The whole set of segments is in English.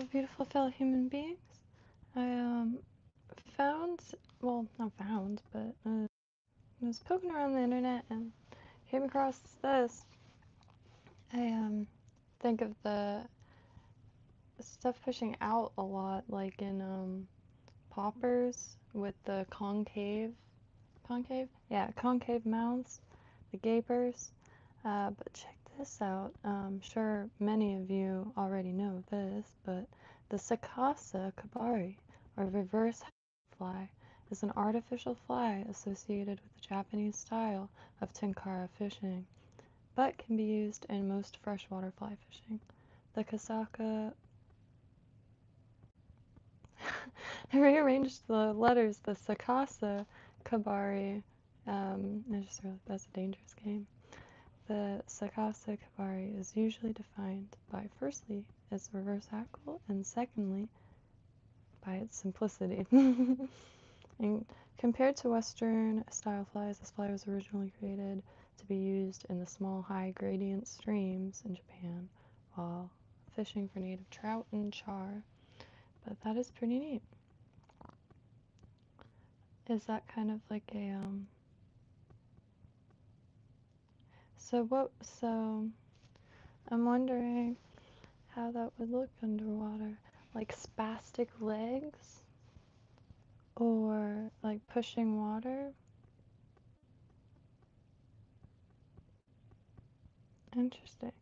beautiful fellow human beings. I found, well, not found, but I was poking around the internet and came across this. I think of the stuff pushing out a lot, like in poppers with the concave mouths, the gapers. But check this out. I'm sure many of you already know this, but the Sakasa kabari, or reverse fly, is an artificial fly associated with the Japanese style of tenkara fishing, but can be used in most freshwater fly fishing. The Kasaka I rearranged the letters, the Sakasa kabari. I just realized that's a dangerous game. The Sakasa kabari is usually defined by, firstly, its reverse hackle, and secondly, by its simplicity. And compared to Western style flies, this fly was originally created to be used in the small high gradient streams in Japan while fishing for native trout and char. But that is pretty neat. Is that kind of like a so I'm wondering how that would look underwater, like spastic legs or like pushing water. Interesting.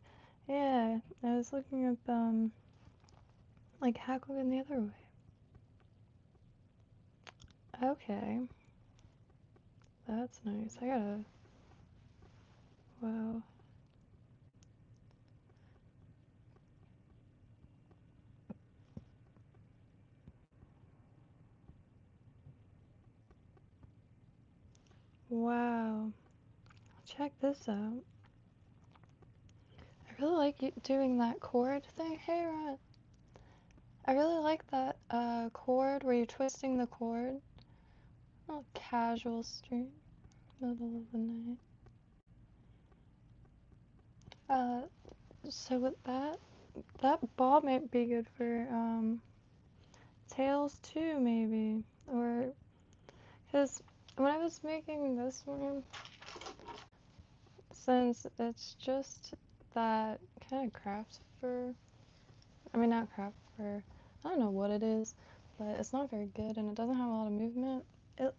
Yeah, I was looking up like hackle in the other way. Okay. That's nice. I gotta wow. Wow. Check this out. I really like doing that cord thing. Hey, Ron. I really like that cord where you're twisting the cord. Oh, casual stream, middle of the night. So with that ball might be good for tails too, maybe, or because when I was making this one, since it's just that kind of craft fur, I mean not craft fur, I don't know what it is, but it's not very good and it doesn't have a lot of movement.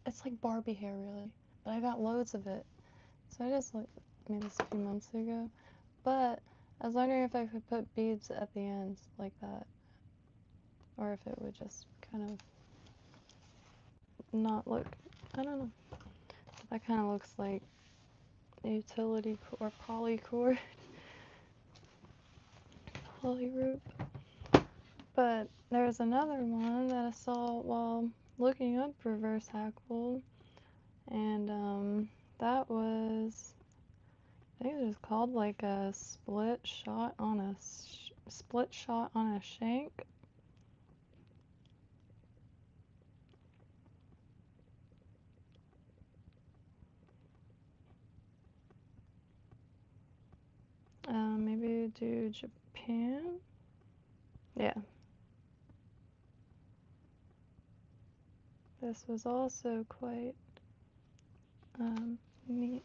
It's like Barbie hair really, but I got loads of it, so I just like made this a few months ago. But I was wondering if I could put beads at the ends like that, or if it would just kind of not look, I don't know. That kind of looks like utility or polycord, polyroot. But there's another one that I saw while looking up reverse hackle, and that was, I think it was called like a split shot on a shank. Maybe do Japan. Yeah. This was also quite neat.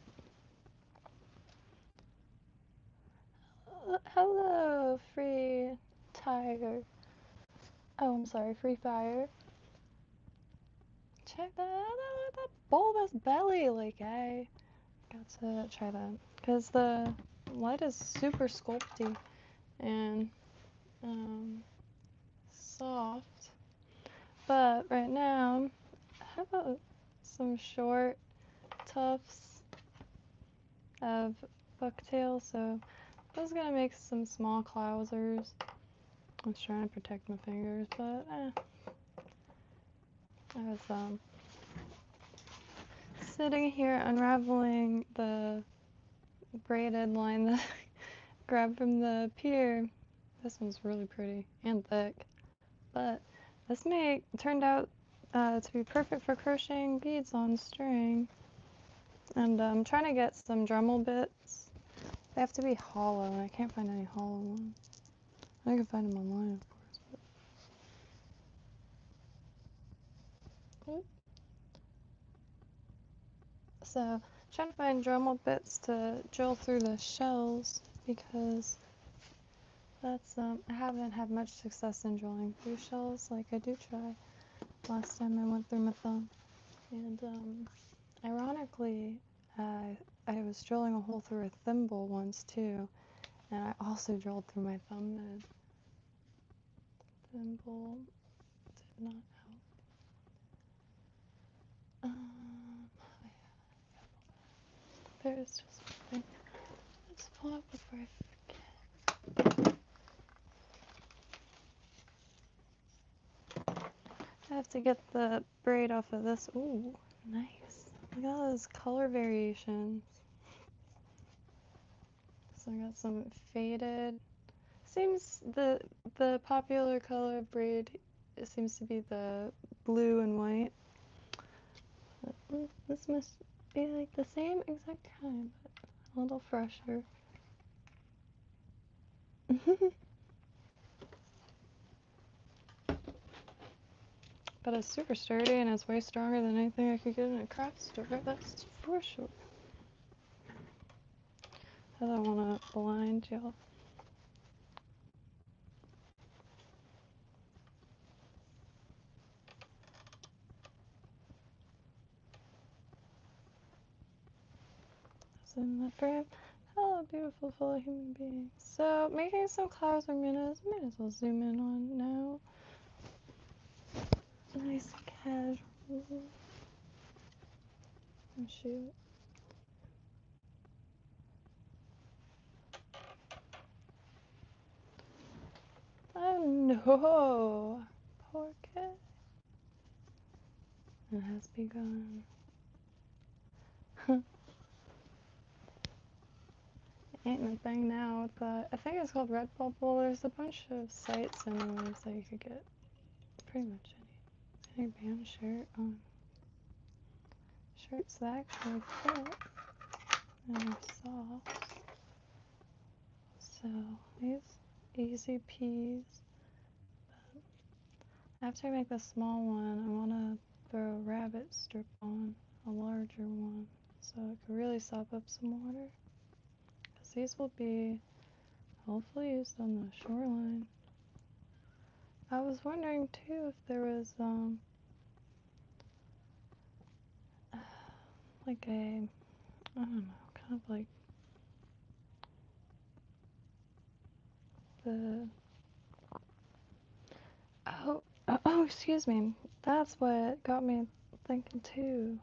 Hello, Free Tiger. Oh, I'm sorry, Free Fire. Check that out, that bulbous belly. Like, I got to try that. Because the light is super sculpty and soft. But right now, how about some short tufts of bucktail? So I was gonna make some small clousers. I was trying to protect my fingers, but I was sitting here unraveling the braided line that I grabbed from the pier. This one's really pretty and thick, but this turned out to be perfect for crocheting beads on string. And I'm trying to get some Dremel bits. They have to be hollow, and I can't find any hollow ones. I can find them online, of course. But So, trying to find Dremel bits to drill through the shells because that's I haven't had much success in drilling through shells like I do try. Last time I went through my thumb, and ironically, I was drilling a hole through a thimble once too, and I also drilled through my thumb nib. Thimble did not help. There's just one thing. Let's pull up before I forget. I have to get the braid off of this. Ooh, nice. Look at all those color variations. So I got some faded. Seems the popular color of braid, it seems to be the blue and white. But this must be like the same exact kind, but a little fresher. But it's super sturdy and it's way stronger than anything I could get in a craft store, that's for sure. I don't want to blind y'all. In the frame. Hello, beautiful fellow human beings. So, making some clouds or minnows. Might as well zoom in on now. Nice casual. Oh, shoot. Oh no! Poor kid. It has begun. Ain't my thing now, but I think it's called Redbubble. There's a bunch of sites anyways that you could get pretty much any band shirt on. Shirts that actually fit and are soft. So these easy peas. After I make the small one, I want to throw a rabbit strip on a larger one so it can really sop up some water. Because these will be hopefully used on the shoreline. I was wondering too if there was like a, I don't know, kind of like the, oh, excuse me. That's what got me thinking too.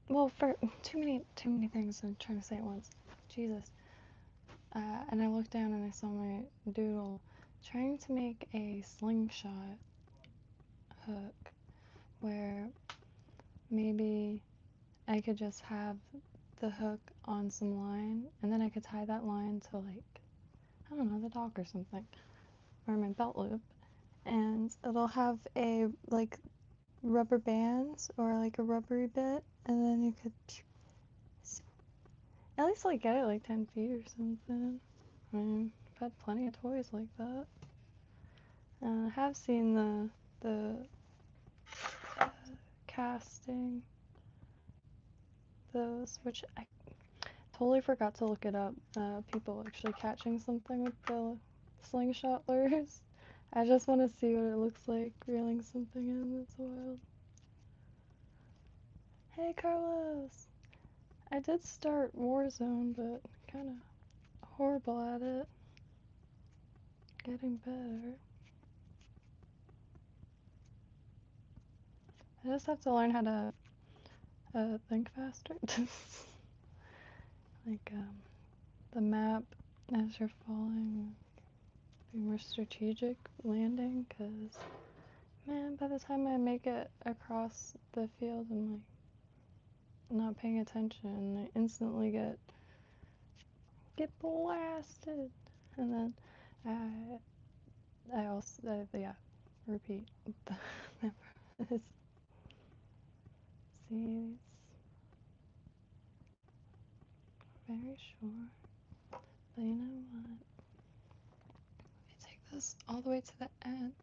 Well, for too many things I'm trying to say at once. Jesus. And I looked down and I saw my doodle trying to make a slingshot hook where maybe I could just have the hook on some line and then I could tie that line to like, I don't know, the dock or something, or my belt loop, and it'll have a like rubber bands or like a rubbery bit, and then you could at least like get it like 10 feet or something. I mean, I've had plenty of toys like that. I have seen the casting those, which I totally forgot to look it up. People actually catching something with the slingshot lures. I just want to see what it looks like reeling something in. It's wild. Hey Carlos! I did start Warzone, but kind of horrible at it. Getting better. I just have to learn how to think faster. Like the map as you're falling, be more strategic landing, because man, by the time I make it across the field, I'm like not paying attention. I instantly get blasted, and then I also yeah, repeat. See, it's very short, but you know what? If you take this all the way to the end,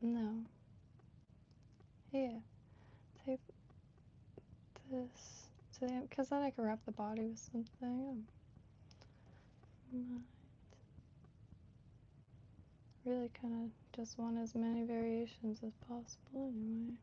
No. Yeah. Take this to the, because then I can wrap the body with something. Really kind of just want as many variations as possible anyway.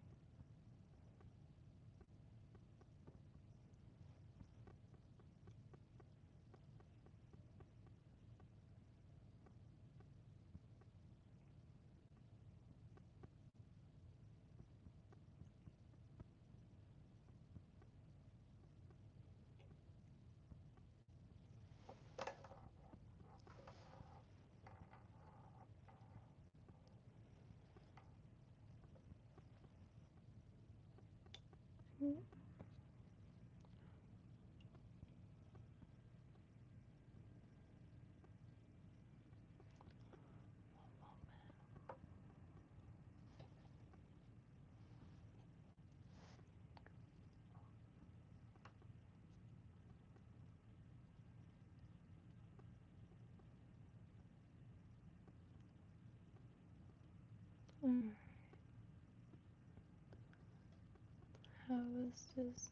How is this?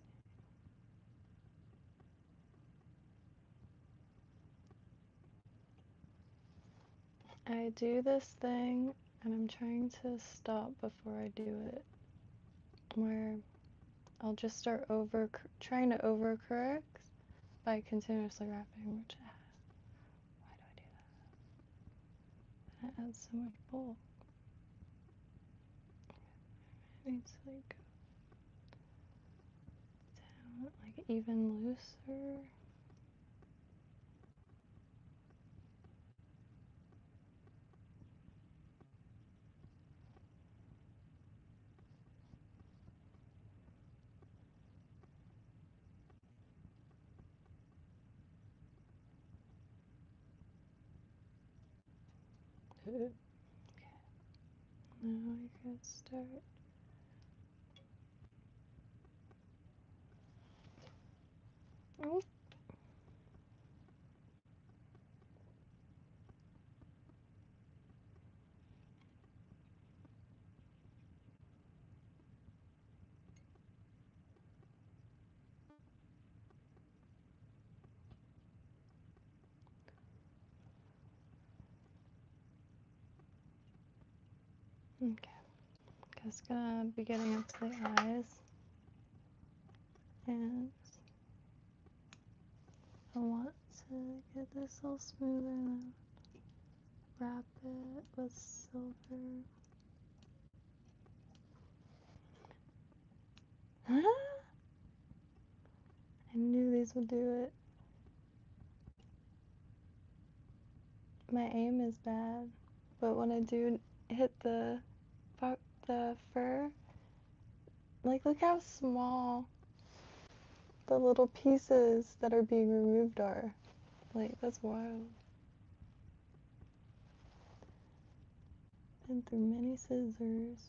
I do this thing and I'm trying to stop before I do it, where I'll just start trying to overcorrect by continuously wrapping, which, why do I do that? That adds so much bulk. I need to like go down, like even looser. Okay, now I can start. Oh. Okay, just gonna be getting up to the eyes, and I want to get this all smoother and then wrap it with silver. I knew these would do it. My aim is bad, but when I do hit the fur, like look how small the little pieces that are being removed are. Like that's wild. Been through many scissors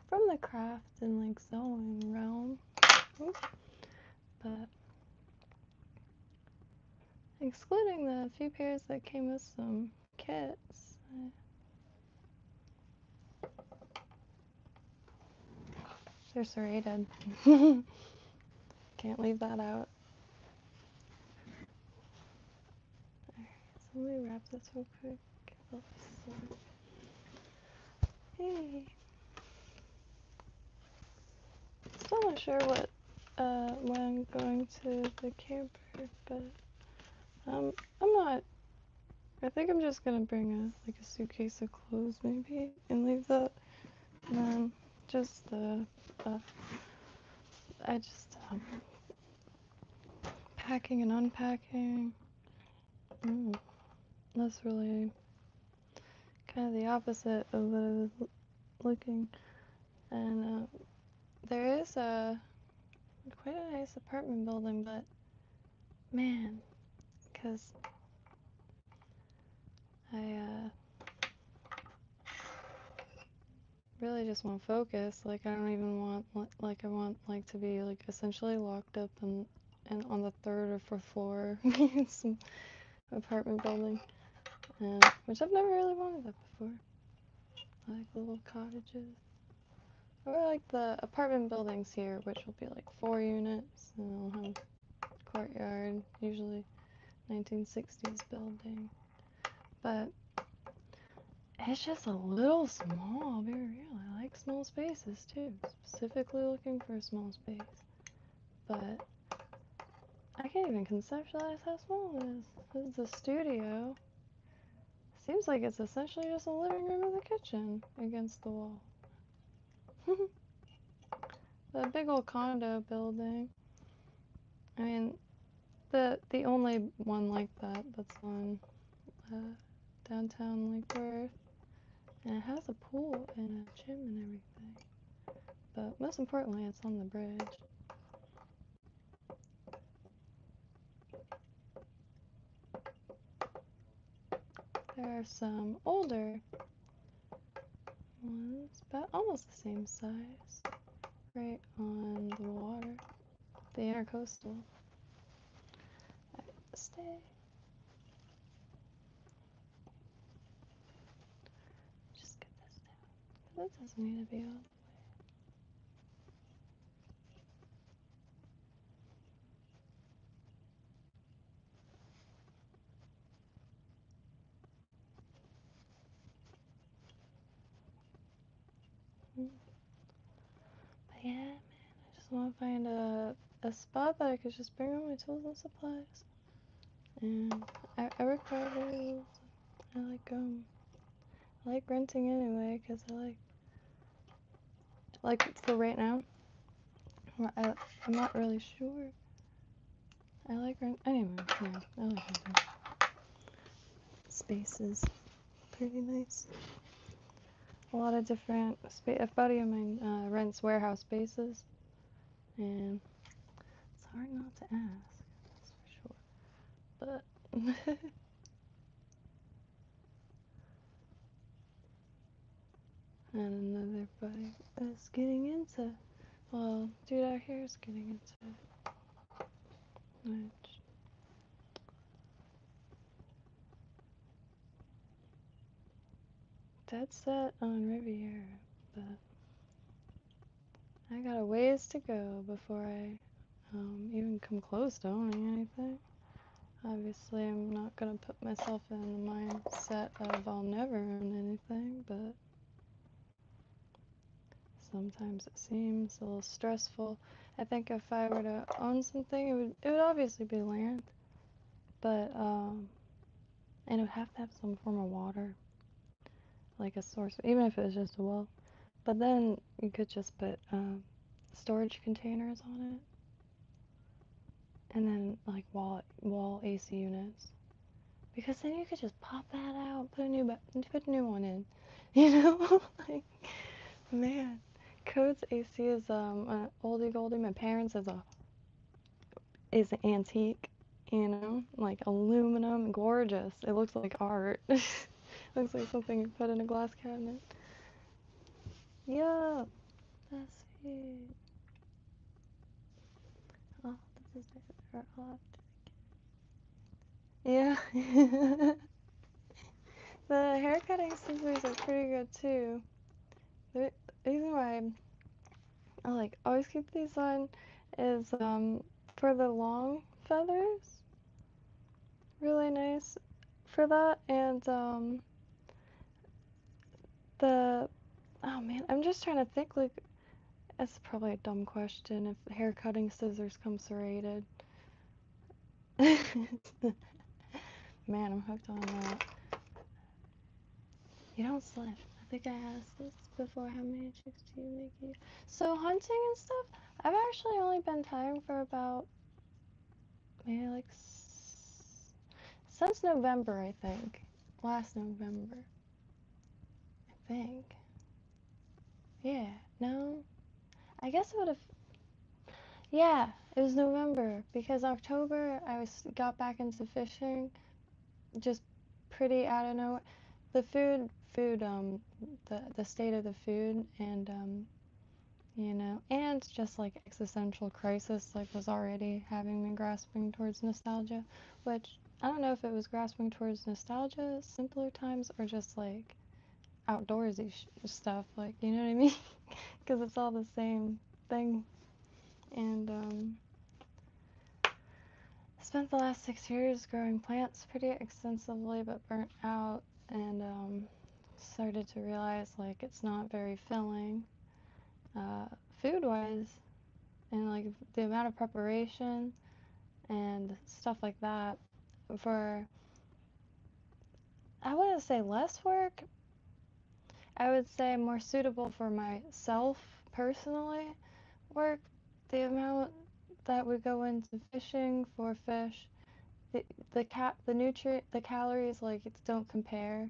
from the craft and like sewing realm. But excluding the few pairs that came with some kits. They're serrated. Can't leave that out. Alright, so let me wrap this real quick. Hey. Still not sure what when I'm going to the camper, but I'm not. I think I'm just gonna bring a suitcase of clothes maybe and leave that, and then just I just packing and unpacking. That's really kind of the opposite of what I was looking. And there is quite a nice apartment building, but man, because I really just want to focus. Like I don't even want I want to be like essentially locked up and on the 3rd or 4th floor in some apartment building, which I've never really wanted that before. like little cottages. Or like the apartment buildings here, which will be like 4 units, and they'll have courtyard, usually 1960s building. But it's just a little small, I'll be real. I like small spaces too, specifically looking for a small space. But I can't even conceptualize how small it is. This is a studio. Seems like it's essentially just a living room and a kitchen against the wall. A big old condo building. I mean, the only one like that that's on downtown Lake Worth, and it has a pool and a gym and everything. But most importantly, it's on the bridge. There are some older ones, but almost the same size, right on the water, the intercoastal. Stay. Just get this down. That doesn't need to be all the way. But yeah, man, I just want to find a spot that I could just bring all my tools and supplies. And I work hard. I like renting anyway, because like for right now, I'm not really sure. I like rent anyway. Yeah, I like renting. Spaces, pretty nice. A lot of different space. A buddy of mine rents warehouse spaces, and it's hard not to ask. That's for sure. But and another buddy is getting into. Well, dude out here is getting into it. Which dead set on Riviera, but I got a ways to go before I even come close to owning anything. Obviously, I'm not gonna put myself in the mindset of I'll never own anything, but sometimes it seems a little stressful. I think if I were to own something, it would obviously be land, but and it would have to have some form of water, like a source, even if it was just a well. But then you could just put storage containers on it, and then like wall AC units, because then you could just pop that out, put a new one in, you know. Like, man, Code's AC is an oldie goldie. My parents is an antique, you know, like aluminum, gorgeous. It looks like art. Looks like something you put in a glass cabinet. Yeah, that's it. Oh, this is my favorite. Yeah. The hair cutting scissors are pretty good too. The reason why I like always keep these on is for the long feathers, really nice for that, and the oh man, I'm just trying to think, like, that's probably a dumb question if hair cutting scissors come serrated. Man, I'm hooked on that. You don't slip. I think I asked this before. How many chicks do you make a year? So hunting and stuff, I've actually only been tying for about maybe like since November, I think. Last November, I think. Yeah, no. I guess it would have. Yeah, it was November because October got back into fishing, just pretty out of nowhere. The the state of the food, and you know, and just like existential crisis, like was already having me grasping towards nostalgia, which I don't know if it was grasping towards nostalgia, simpler times, or just like outdoorsy stuff, like, you know what I mean? Because it's all the same thing. And spent the last 6 years growing plants pretty extensively, but burnt out, and started to realize like it's not very filling food-wise, and like the amount of preparation and stuff like that for, I wouldn't say less work, I would say more suitable for myself personally work. The amount that would go into fishing for fish, the nutrient, the calories, like, it don't compare,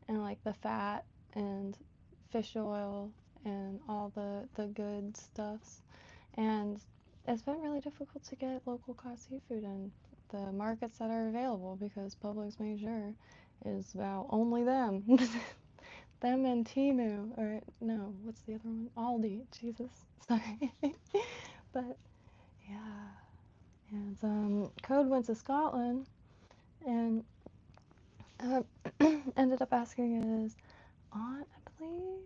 and like the fat and fish oil and all the good stuffs. And it's been really difficult to get local cost seafood in the markets that are available, because Publix made sure is about only them. Them and Temu, or no, what's the other one? Aldi. Jesus, sorry. But yeah, and Code went to Scotland and ended up asking his aunt, I believe,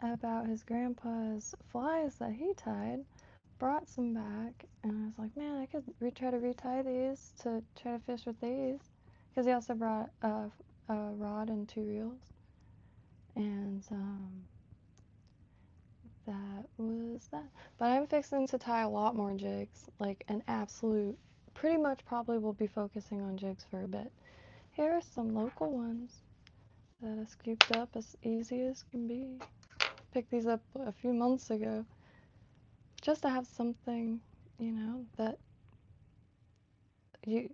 about his grandpa's flies that he tied. Brought some back, and I was like, man, I could try to retie these to try to fish with these, because he also brought a rod and 2 reels, and that was that. But I'm fixing to tie a lot more jigs, like an absolute, pretty much probably will be focusing on jigs for a bit. Here are some local ones that I scooped up as easy as can be. Picked these up a few months ago, just to have something, you know, that you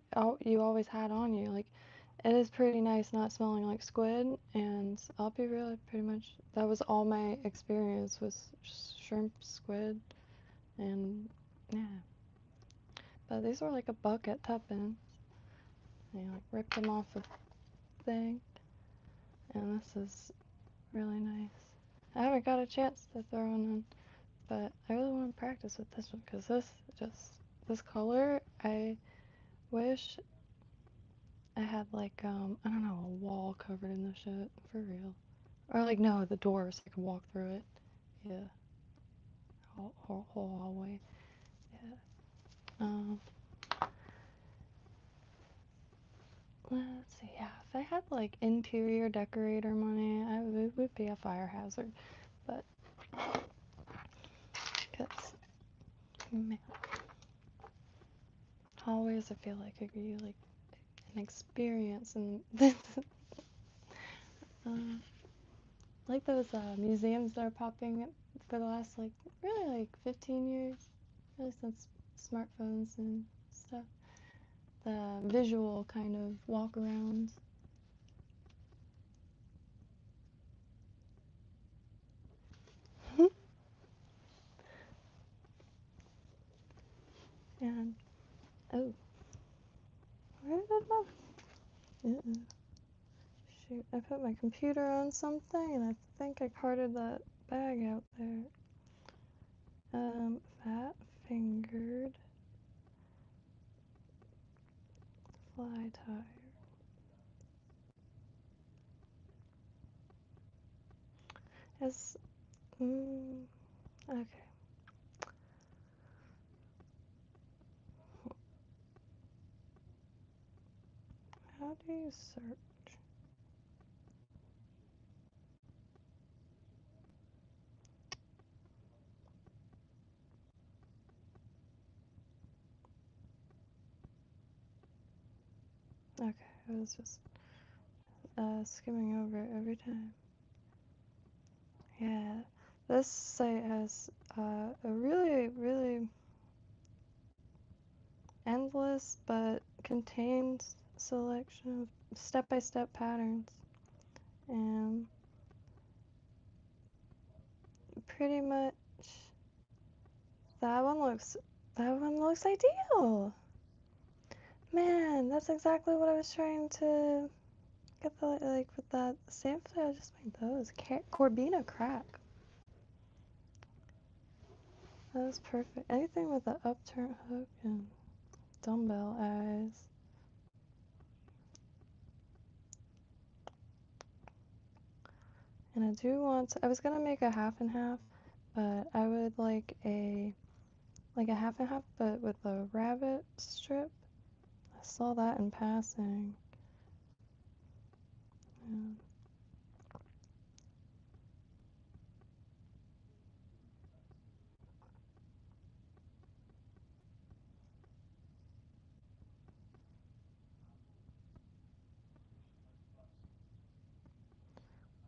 always had on you. Like, it is pretty nice not smelling like squid, and I'll be real, pretty much that was all my experience was shrimp, squid, and yeah. But these were like a buck at tuppence. I like ripped them off the thing, and this is really nice. I haven't got a chance to throw one on, but I really want to practice with this one, because this color, I wish I had like I don't know, a wall covered in this shit, for real. Or like, no, the door so I can walk through it. Yeah. Whole hallway. Yeah. Let's see. Yeah, if I had like interior decorator money, it would be a fire hazard. But because, man, hallways, I feel like it could be like an experience, and like those museums that are popping up for the last like really like 15 years, really since smartphones and stuff. The visual kind of walk around. And oh, where did my shoot? I put my computer on something, and I think I carted that bag out there. Fat fingered fly tire. Yes. Okay. How do you search? Okay, I was just skimming over it every time. Yeah, this site has a really, really endless but contained selection of step-by-step patterns, and pretty much that one looks ideal. Man, that's exactly what I was trying to get, the like with that stamp that I just made. Those Corbina crack. That was perfect. Anything with an upturn hook and dumbbell eyes. And I do want to, I was gonna make a half and half, but I would like a half and half, but with a rabbit strip. I saw that in passing. Yeah.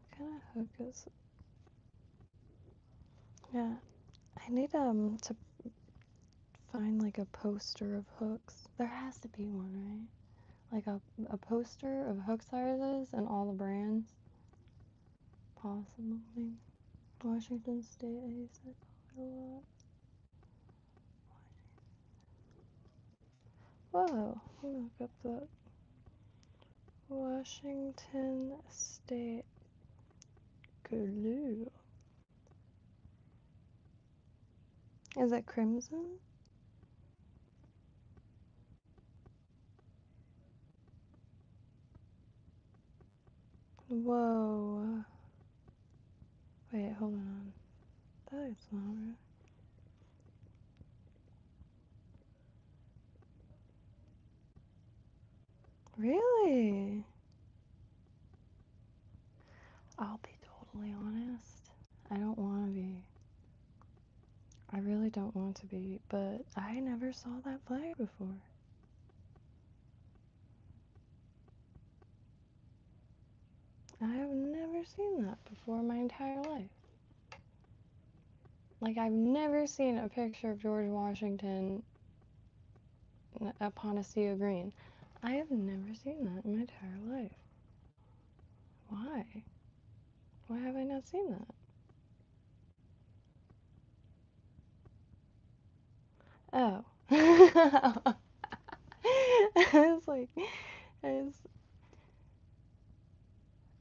What kind of hook is? Yeah, I need to find like a poster of hooks. There has to be one, right? Like a poster of hook sizes and all the brands. Possible, maybe. Washington State, I use that a lot. Whoa, let me look up the Washington State glue. Is it crimson? Whoa. Wait, hold on. That is not right. Really? I'll be totally honest. I don't want to be. I really don't want to be, but I never saw that flag before. I have never seen that before in my entire life. Like, I've never seen a picture of George Washington upon a sea of green. I have never seen that in my entire life. Why? Why have I not seen that? Oh. I was like, I was,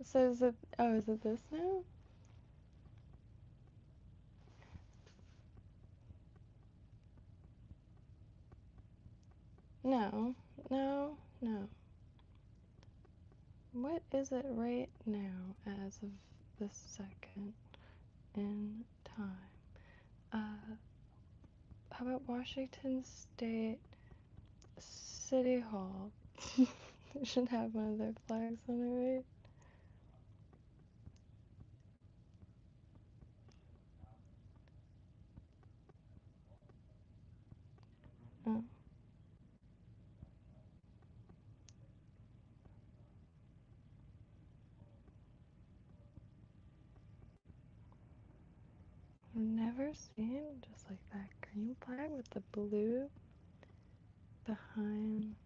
so is it, oh, is it this now? No, no, no. What is it right now as of this second in time? How about Washington State City Hall? It should have one of their flags on it, right? Oh. I've never seen just like that green flag with the blue behind.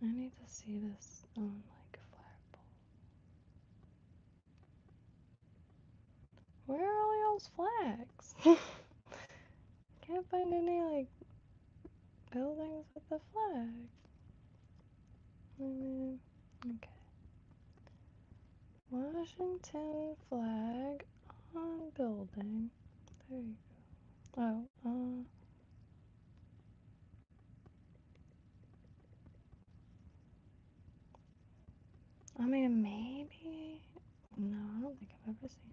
I need to see this on like a flagpole. Where are all y'all's flags? Can't find any like buildings with the flag. Okay. Washington flag on building. There you go. Oh, I mean, maybe. No, I don't think I've ever seen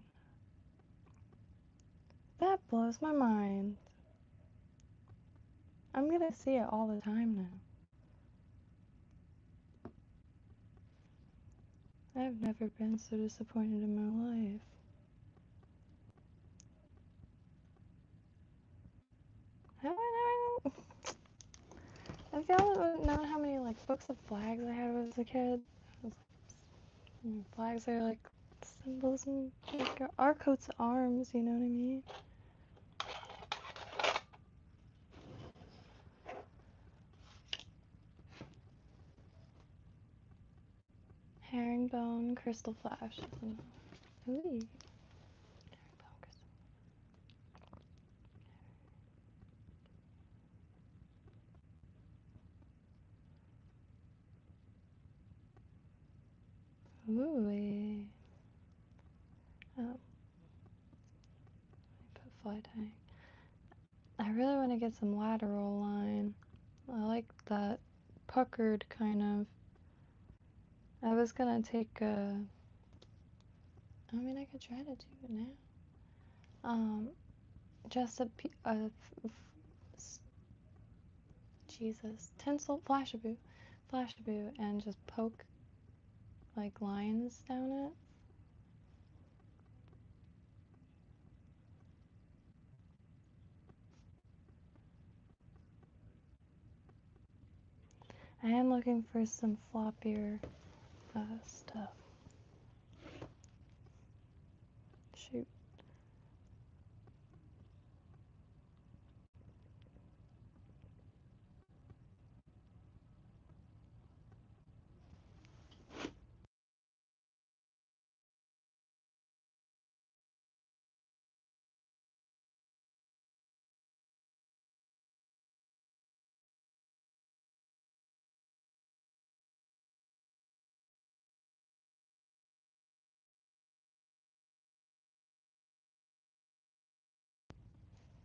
that. That blows my mind. I'm gonna see it all the time now. I've never been so disappointed in my life. Have I never? Have y'all known how many like books of flags I had as a kid? Flags are like symbols and like our coats of arms, you know what I mean? Herringbone, crystal flash. Ooh. Herringbone, Ooh. Oh, put fly tying. I really want to get some lateral line. I like that puckered kind of. I was gonna take a. I mean, I could try to do it now. Just Jesus, tinsel flashaboo, and just poke like lines down it. I am looking for some floppier stuff. Shoot.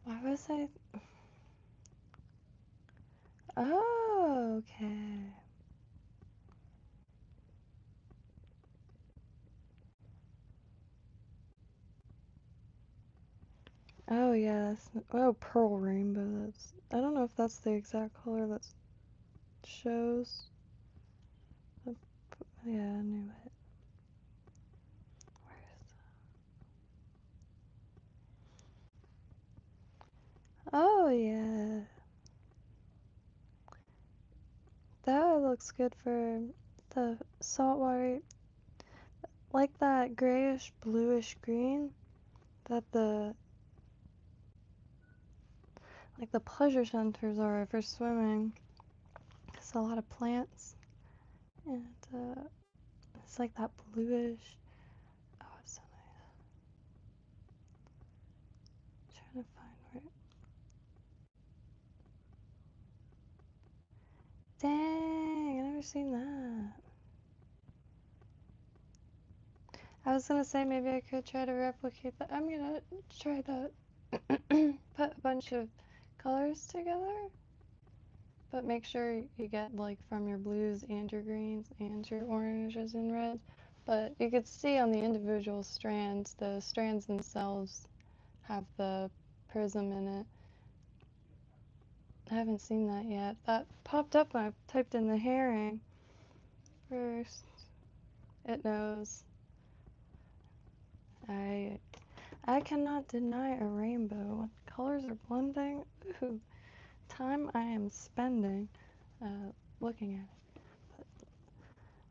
Why was I? Oh, okay. Oh yes. Oh, pearl rainbow. That's. I don't know if that's the exact color that shows. Yeah, I knew it. Where is it? Oh yeah. That looks good for the saltwater, like that grayish bluish green that the pleasure centers are for swimming. It's a lot of plants and it's like that bluish. Oh, it's so nice. I'm trying to find where. Dang, I never seen that. I was gonna say maybe I could try to replicate that. I'm gonna try that. Put a bunch of colors together, but make sure you get like from your blues and your greens and your oranges and reds. But you could see on the individual strands, the strands themselves have the prism in it. I haven't seen that yet. That popped up when I typed in the herring first. It knows. I cannot deny a rainbow. Colors are blending. Ooh, time I am spending looking at it.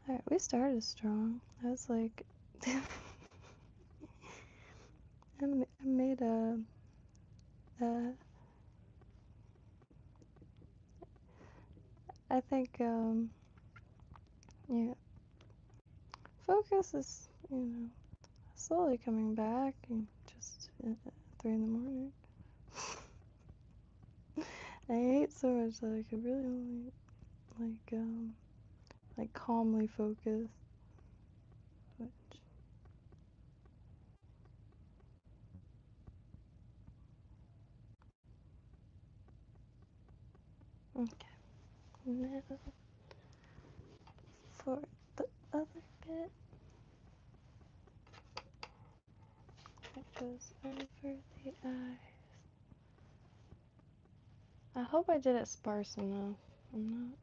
Alright, we started strong. I was like, I made I think, yeah, focus is, slowly coming back, and just 3 in the morning. I ate so much that I could really only, calmly focus, which, okay, now, for the other bit, that goes over the eye. I hope I did it sparse enough. I'm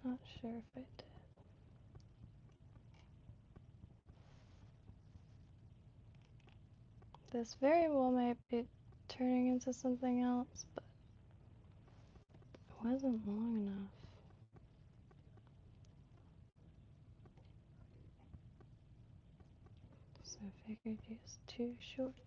not sure if I did. This very well might be turning into something else, but it wasn't long enough. So I figured use 2 short bits.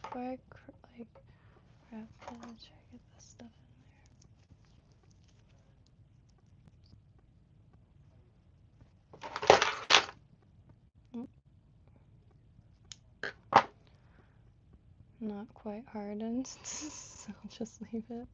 Before I wrap that, I'll try to get this stuff in there. not quite hardened, so I'll just leave it.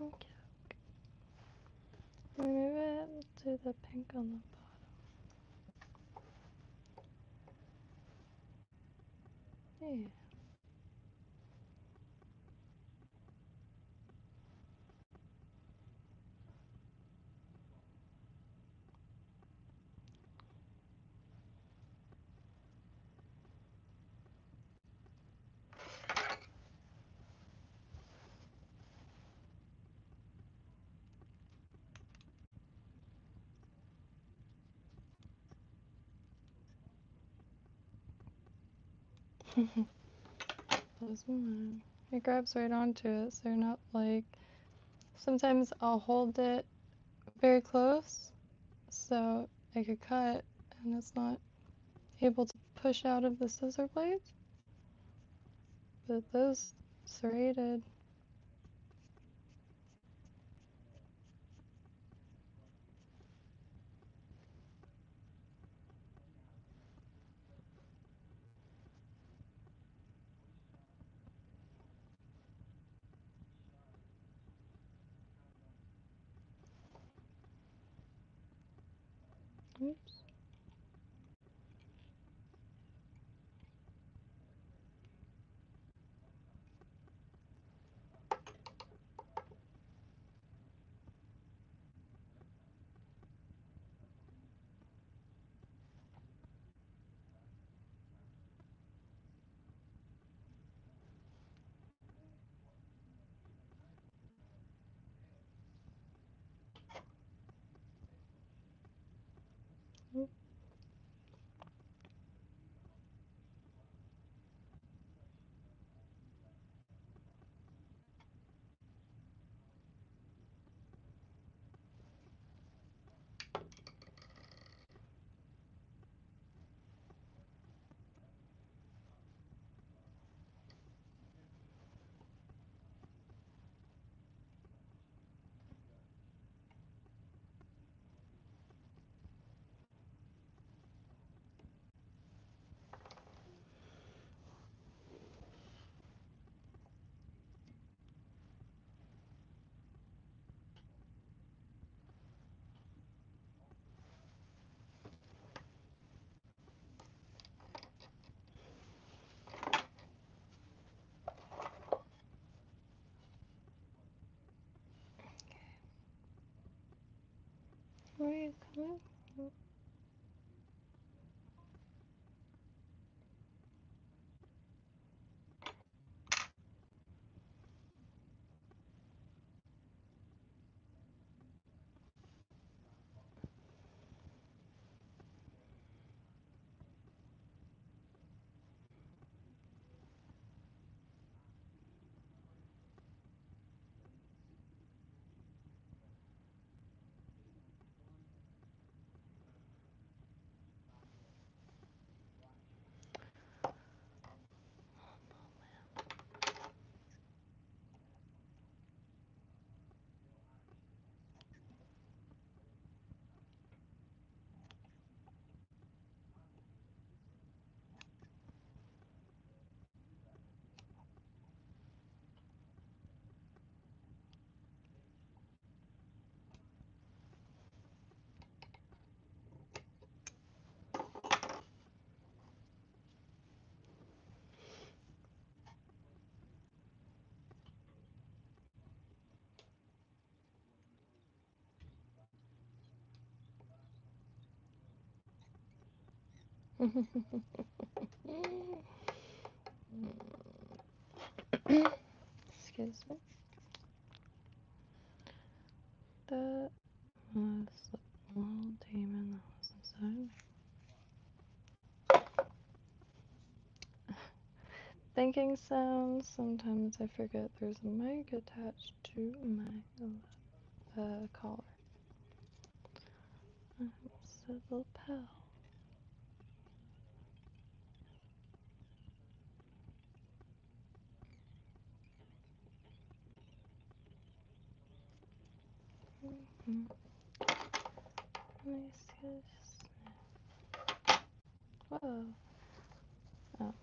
Okay. Maybe I'll do the pink on the bottom. Yeah. Doesn't matter. It grabs right onto it, so you're not like. Sometimes I'll hold it very close so I could cut, and it's not able to push out of the scissor blades. But those serrated. Oops. Excuse me. That was the little demon that was inside me. Thinking sounds. Sometimes I forget there's a mic attached to my collar. It's a lapel. Let me see this. Whoa. Oh.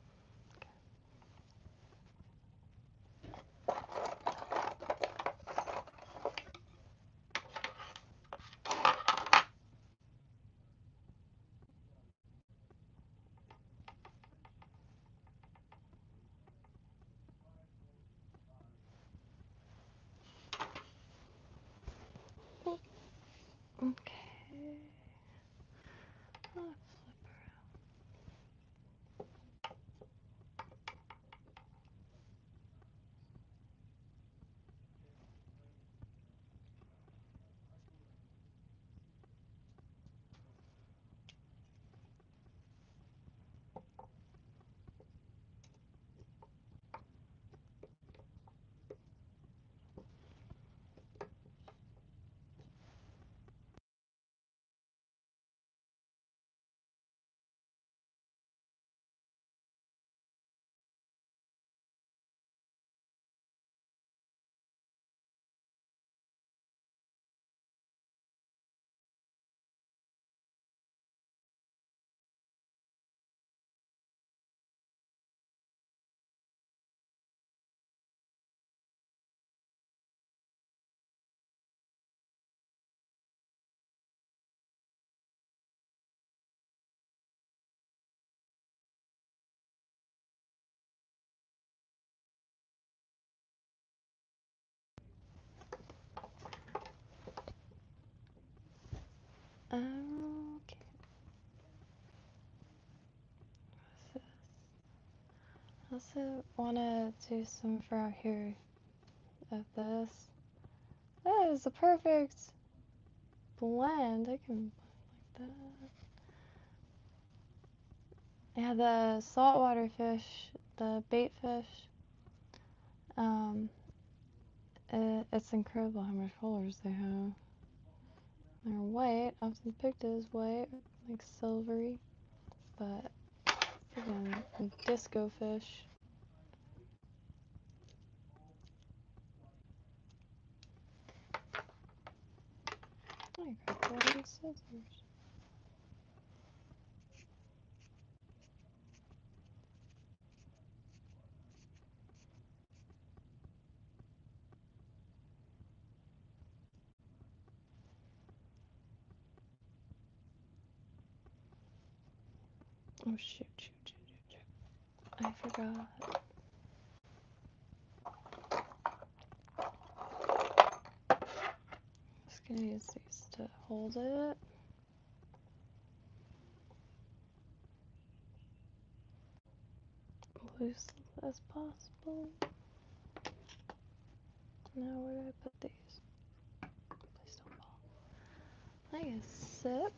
Okay. I'll flip around. Okay. I also want to do some for out here of this. That is a perfect blend. I can blend like that. Yeah, the saltwater fish, the bait fish, it's incredible how much colors they have. They're white, often depicted as white, like silvery, but freaking disco fish. I grabbed all these scissors. Oh shoot. I forgot. Just gonna use these to hold it. Loose as possible. Now where do I put these? Please don't fall. I can sip.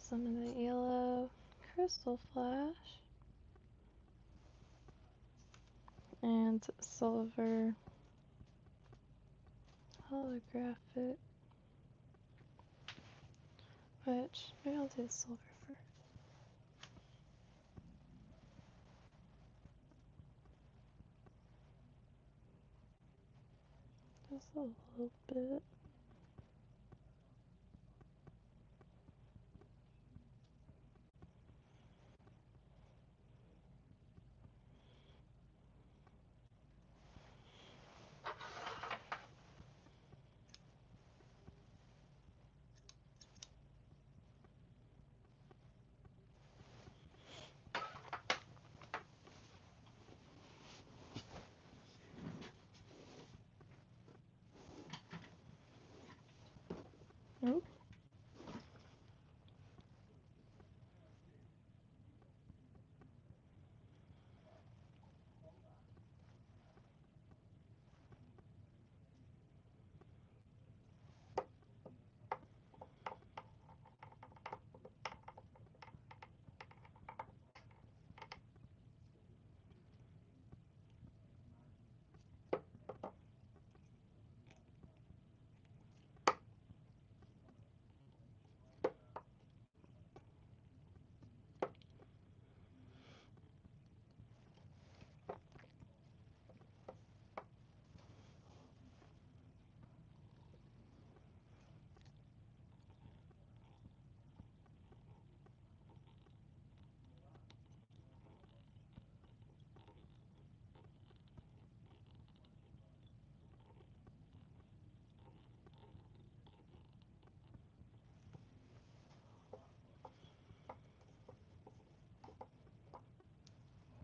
Some of the yellow crystal flash. And silver holographic. Which, maybe I'll do the silver first. Just a little bit. Oh.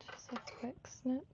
Just a quick snip.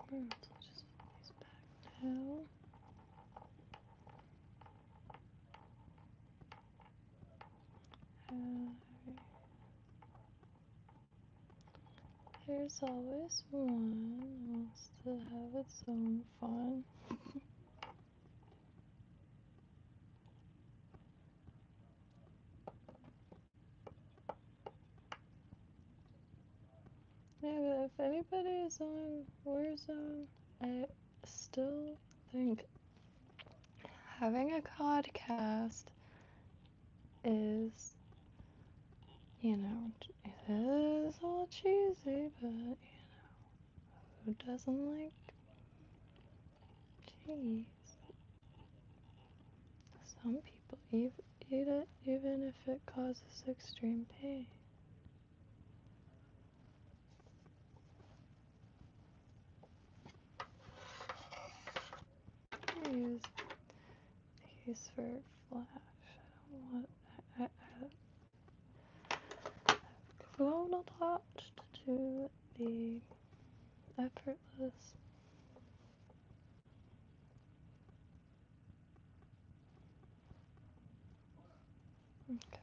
So just put these back now. There's always one who wants to have its own fun. Yeah, but if anybody is on Warzone, I still think having a podcast is, you know, it is a little cheesy, but, you know, who doesn't like cheese? Some people eat it even if it causes extreme pain. I use these for flash. I don't want. I've grown a lot to be effortless. Okay.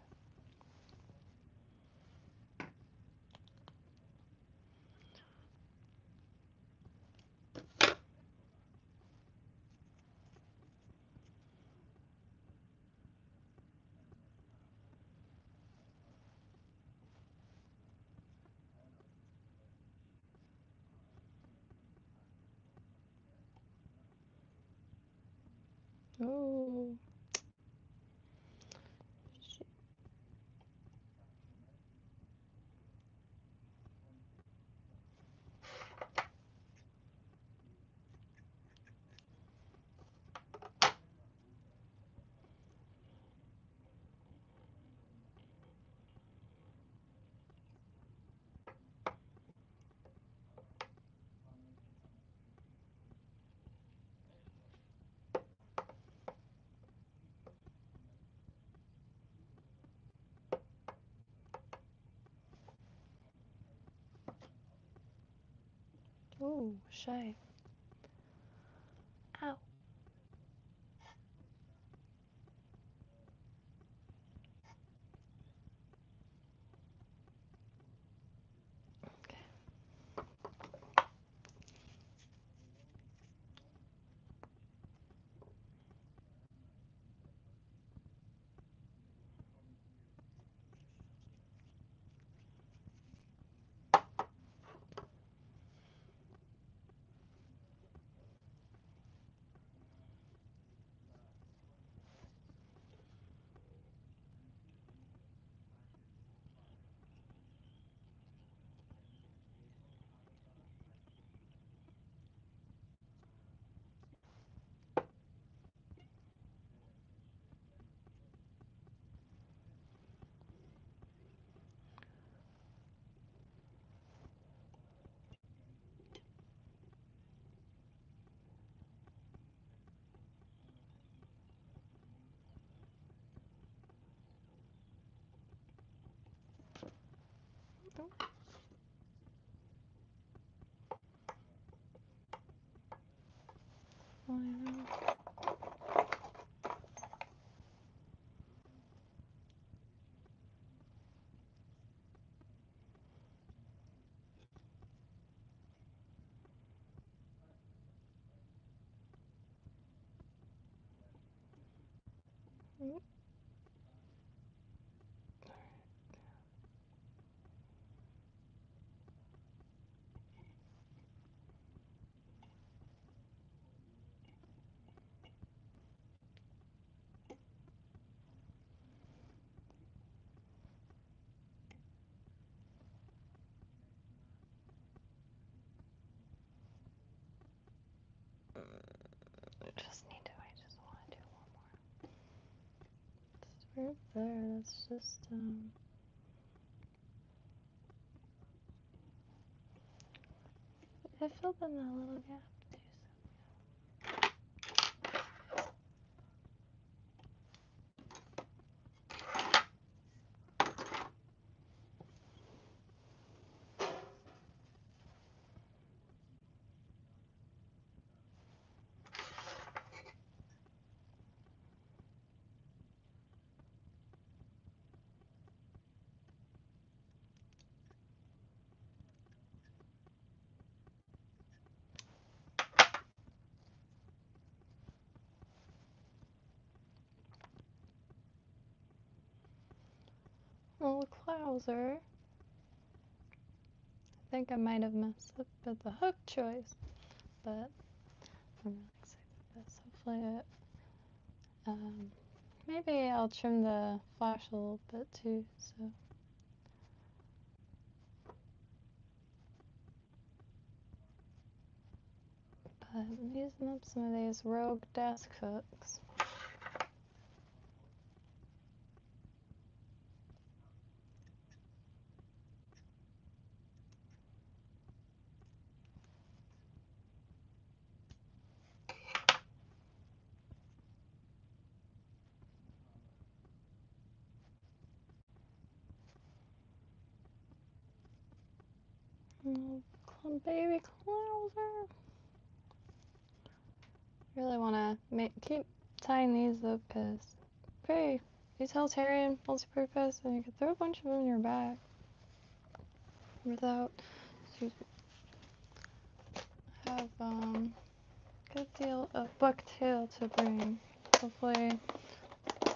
Oh. Shit. Oh, shy. Ow. Okay. I just want to do one more. Just right there, that's just, I filled in that little gap too, Little clouser. I think I might have messed up at the hook choice, but I'm really excited for this. Hopefully it, maybe I'll trim the flash a little bit too, so. But I'm using up some of these rogue desk hooks. Oh, baby clouser. Really want to keep tying these up because very utilitarian, multi-purpose, and you can throw a bunch of them in your bag without, excuse me, have good deal of bucktail to bring. Hopefully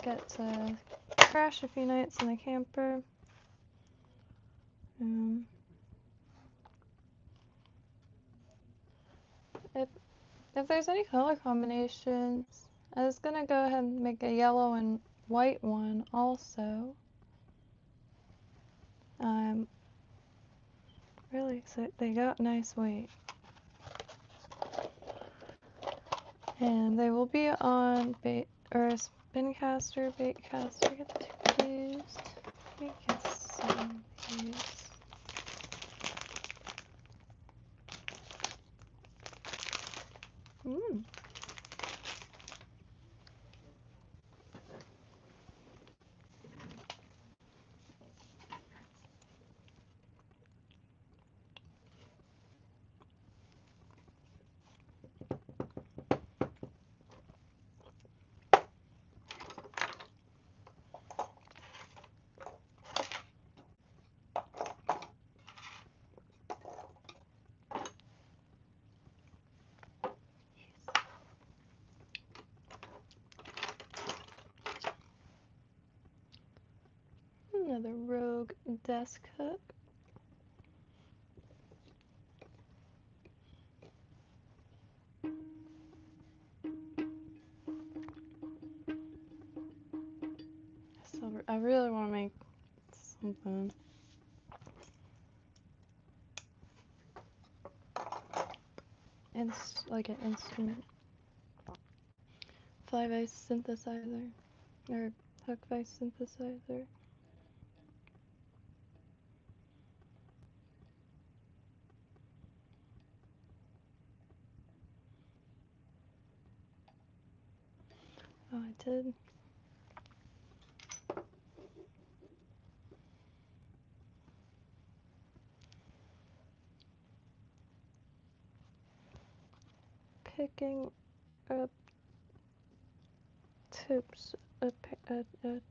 get to crash a few nights in the camper. If there's any color combinations, I was gonna go ahead and make a yellow and white one also. I'm really excited. They got nice weight. And they will be on bait or spin caster, bait caster. Get the two confused. Let me get some of these. Another rogue desk hook. So I really want to make something. It's like an instrument. Fly vise synthesizer. Or hook vise synthesizer. Oh, I did. picking up tips,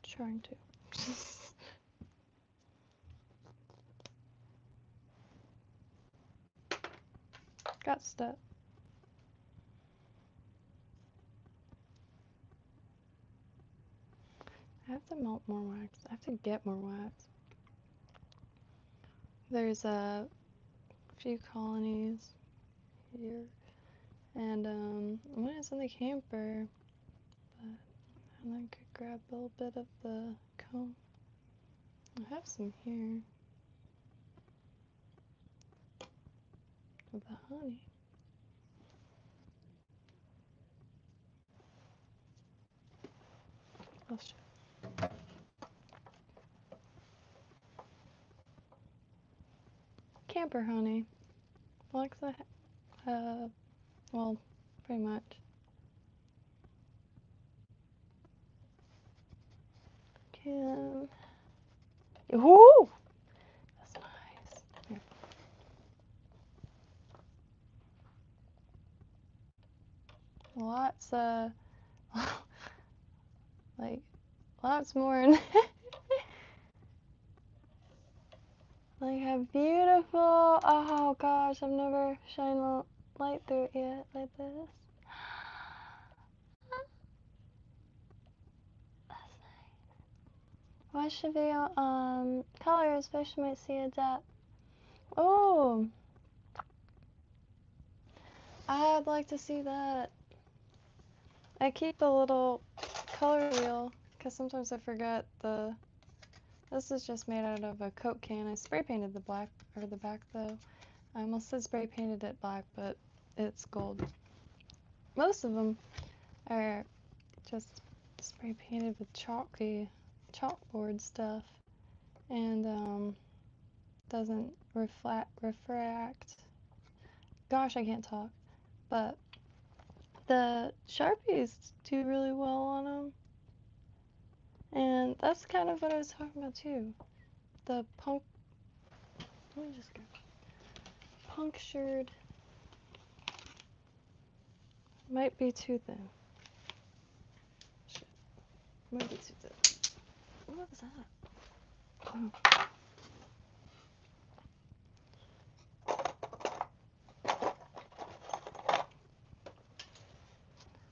trying to. Got stuck. I have to melt more wax. I have to get more wax. There's a few colonies here, and one is in the camper, but and I could grab a little bit of the comb. I have some here of the honey. I'll show. Camper honey. Alexa, well, pretty much. Can. Ooh! That's nice. Here. Lots of, like, lots more. Like how beautiful. Oh gosh, I've never shined the light through it yet like this. That's nice. Watch the video colors, fish might see a depth. Oh, I'd like to see that. I keep a little color wheel because sometimes I forget the. This is just made out of a Coke can. I spray painted the black or the back though. I almost said spray painted it black, but it's gold. Most of them are just spray painted with chalkboard stuff, and doesn't refract. Gosh, I can't talk. But the Sharpies do really well on them, and that's kind of what I was talking about too. The let me just go. Punctured might be too thin. Shit, might be too thin. What was that? Oh.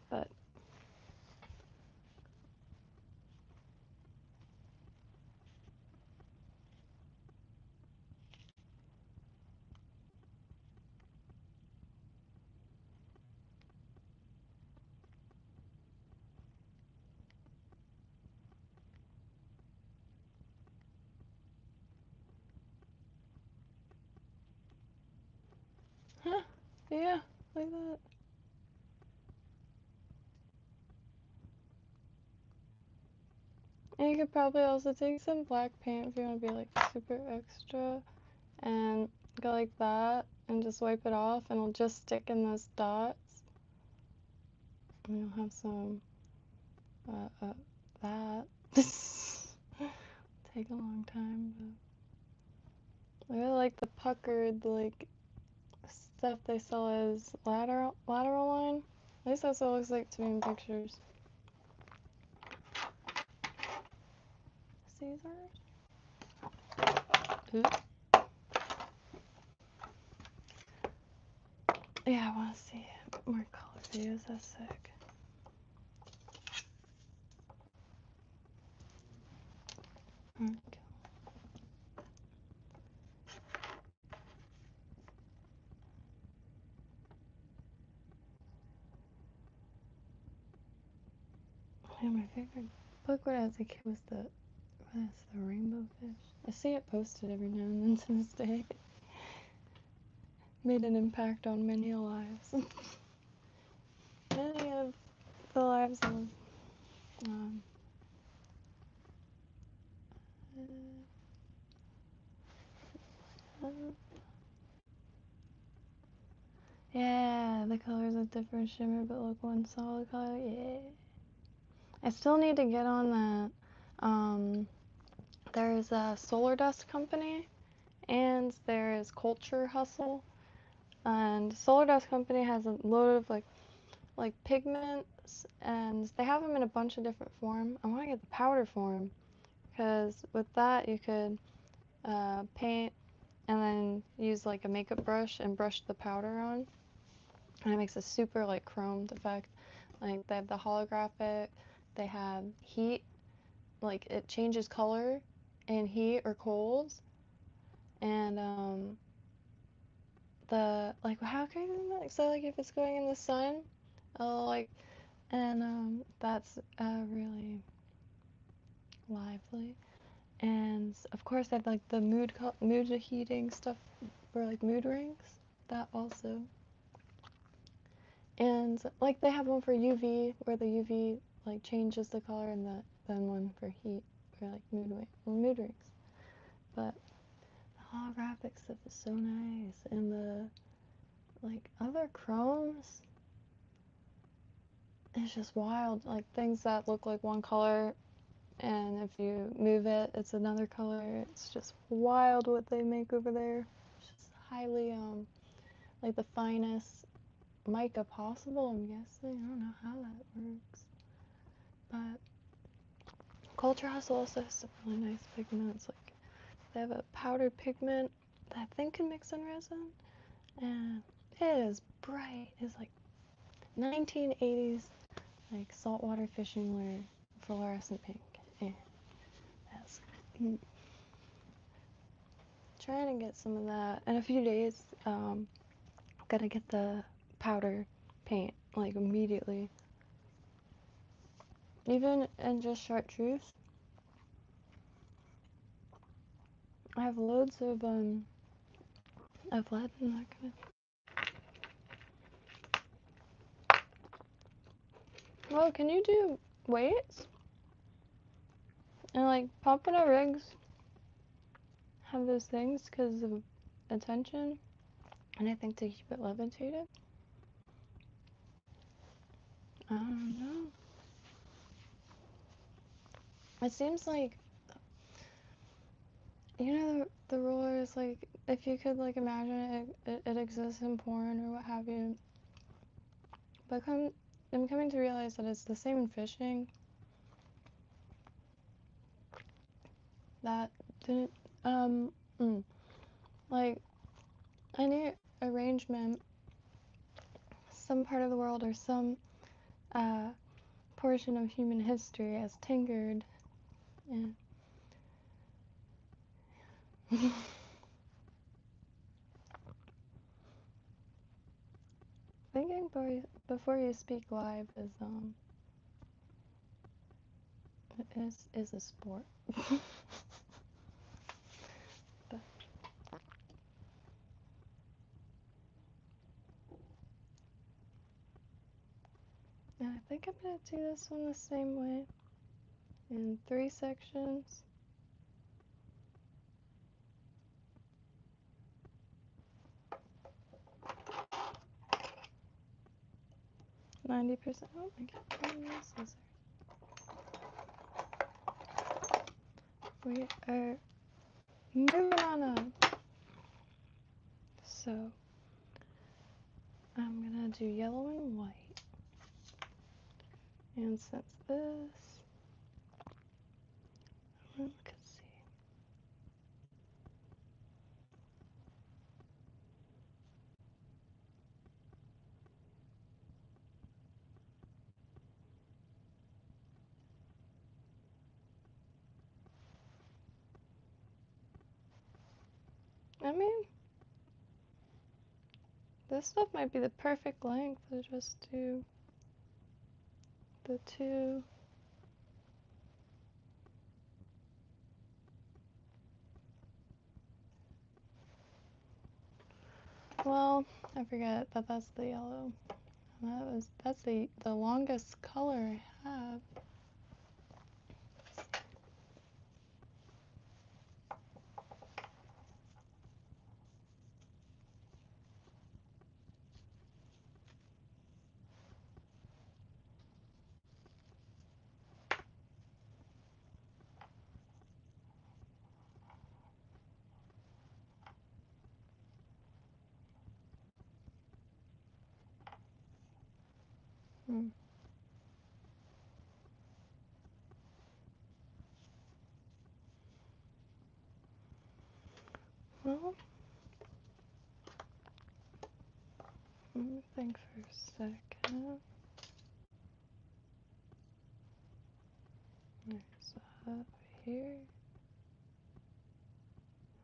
But huh? Yeah, like that. And you could probably also take some black paint if you want to be like super extra and go like that and just wipe it off and it'll just stick in those dots. And you'll have some, that. Take a long time, but I really like the puckered, like, stuff they sell as lateral line. At least that's what it looks like to me in pictures. Caesars? Oops. Yeah, I want to see more color videos. That's sick. Okay. Yeah, my favorite book when I was a kid was the Rainbow Fish. I see it posted every now and then to this day. Made an impact on many lives. Many of the lives of yeah, the colors of different shimmer but look one solid color. Yeah. I still need to get on that. There's a Solar Dust Company and there is Culture Hustle. And Solar Dust Company has a load of like pigments, and they have them in a bunch of different form. I want to get the powder form because with that you could paint and then use like a makeup brush and brush the powder on, and it makes a super like chromed effect. Like they have the holographic, they have heat, like it changes color in heat or cold, and the like how can I so like if it's going in the sun, like and that's really lively. And of course they have like the mood heating stuff for like mood rings, that also. And like they have one for UV where the UV like changes the color, and then one for heat for like mood rings. But the holographic stuff is so nice, and the like other chromes, it's just wild. Like things that look like one color, and if you move it, it's another color. It's just wild what they make over there. It's just highly like the finest mica possible, I'm guessing. I don't know how that works. But Culture House also has some really nice pigments. Like they have a powdered pigment that I think can mix in resin, and it is bright. It's like 1980s like saltwater fishing lure fluorescent pink. Yeah, that's trying to get some of that in a few days. Gotta get the powder paint like immediately. Even in just chartreuse, I have loads of lead. I'm not gonna. Well, can you do weights? And like Pompano rigs have those things because of attention, and I think to keep it levitated. I don't know. It seems like, you know, the rollers, like if you could like imagine it exists in porn or what have you. But I'm coming to realize that it's the same in fishing. That didn't like any arrangement, some part of the world or some portion of human history has tinkered and thinking before you speak live is a sport. But and I think I'm gonna do this one the same way in 3 sections. 90%. Oh my god, scissors. We are moving on up. So I'm gonna do yellow and white. And since this, let's see. I mean, this stuff might be the perfect length to just do the 2. Well, I forget that that's the yellow. That's the longest color I have. Hmm. Well, let me think for a second. There's up here.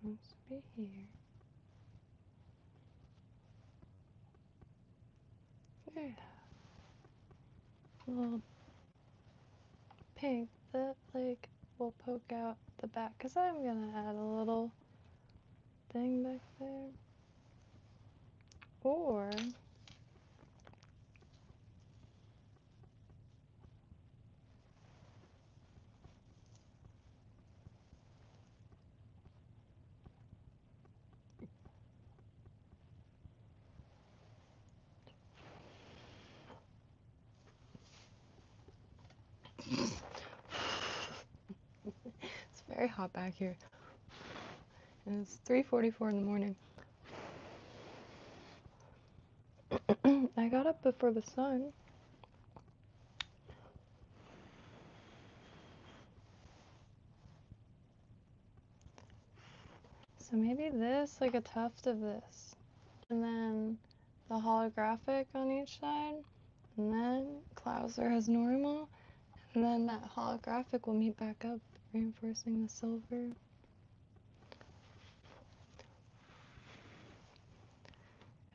Must be here. Yeah. A little pink that like will poke out the back, because I'm gonna add a little thing back there. Or it's very hot back here. And it's 3:44 in the morning. I got up before the sun. So maybe this, like a tuft of this. And then the holographic on each side. And then Clouser has normal. And then that holographic will meet back up, reinforcing the silver.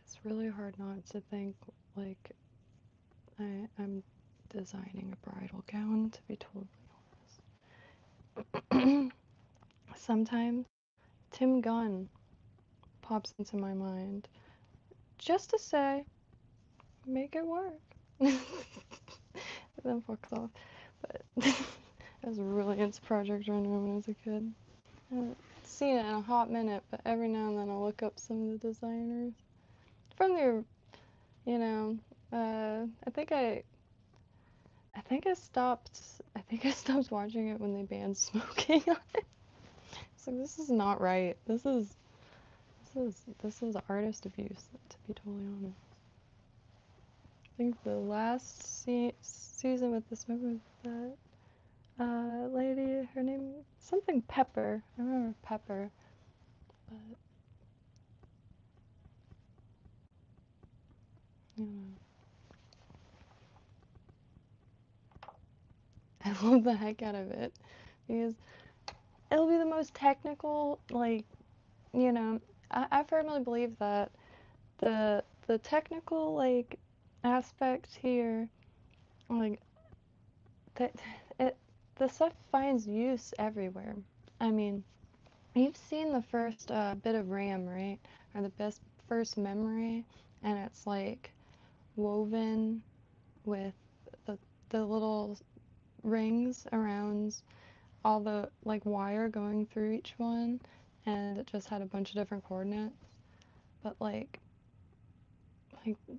It's really hard not to think like I'm designing a bridal gown, to be totally honest. Sometimes Tim Gunn pops into my mind just to say, make it work. Then fucks off. But I was really into Project Runway when I was a kid. I haven't seen it in a hot minute, but every now and then I'll look up some of the designers from their, you know, I think I stopped watching it when they banned smoking on it. It's like, this is not right. This is artist abuse, to be totally honest. I think the last season with the smoke was that lady, her name something Pepper. I remember Pepper, but you know, I love the heck out of it because it'll be the most technical, like, you know, I firmly believe that the technical like aspect here, like that it the stuff finds use everywhere. I mean, you've seen the first bit of RAM, right? Or the best first memory, and it's like woven with the the little rings around all the like wire going through each one, and it just had a bunch of different coordinates. But like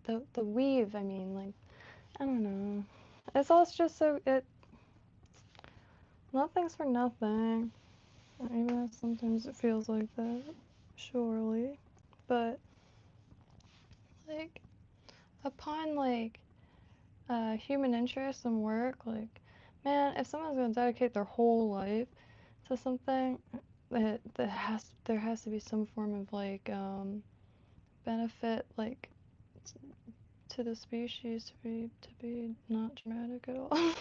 the weave, I mean, like I don't know. It's all just so it nothing's for nothing. Even if sometimes it feels like that, surely. But like upon like human interest and work, like man, if someone's gonna dedicate their whole life to something, there has to be some form of like benefit like to the species to be not dramatic at all.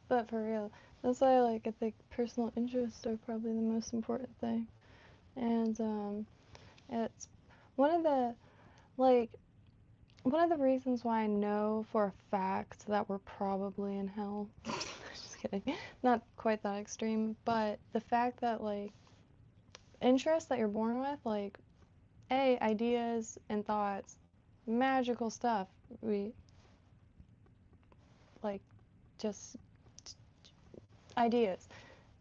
But for real, that's why like I think personal interests are probably the most important thing. And it's one of the like one of the reasons why I know for a fact that we're probably in hell. Just kidding. Not quite that extreme, but the fact that like interests that you're born with, like ideas and thoughts, magical stuff. We like just ideas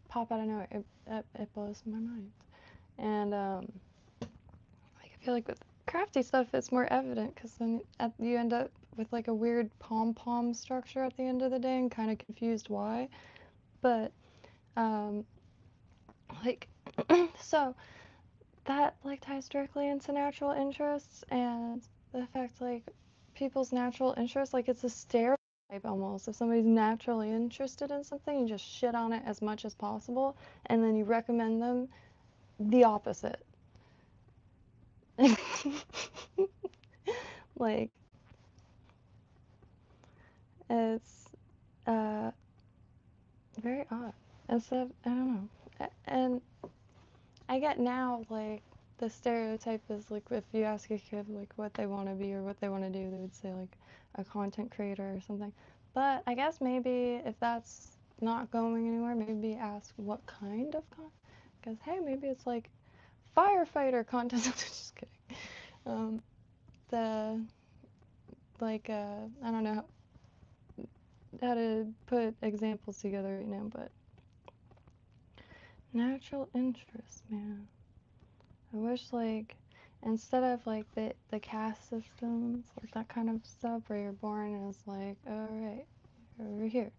pop out of nowhere. It blows my mind. And like I feel like with crafty stuff, it's more evident because then you end up with like a weird pom-pom structure at the end of the day and kind of confused why. But like so that like ties directly into natural interests and the fact like people's natural interest. Like it's a stereotype almost. If somebody's naturally interested in something, you just shit on it as much as possible, and then you recommend them the opposite. Like it's very odd. And so I don't know. And I get now like the stereotype is like if you ask a kid like what they want to be or what they want to do, they would say like a content creator or something. But I guess maybe if that's not going anywhere, maybe ask what kind of content. Because hey, maybe it's like firefighter content. I'm just kidding. The like I don't know how to put examples together right now, but natural interest, man. I wish like instead of like the caste systems, like that kind of stuff where you're born as like, all right, over here.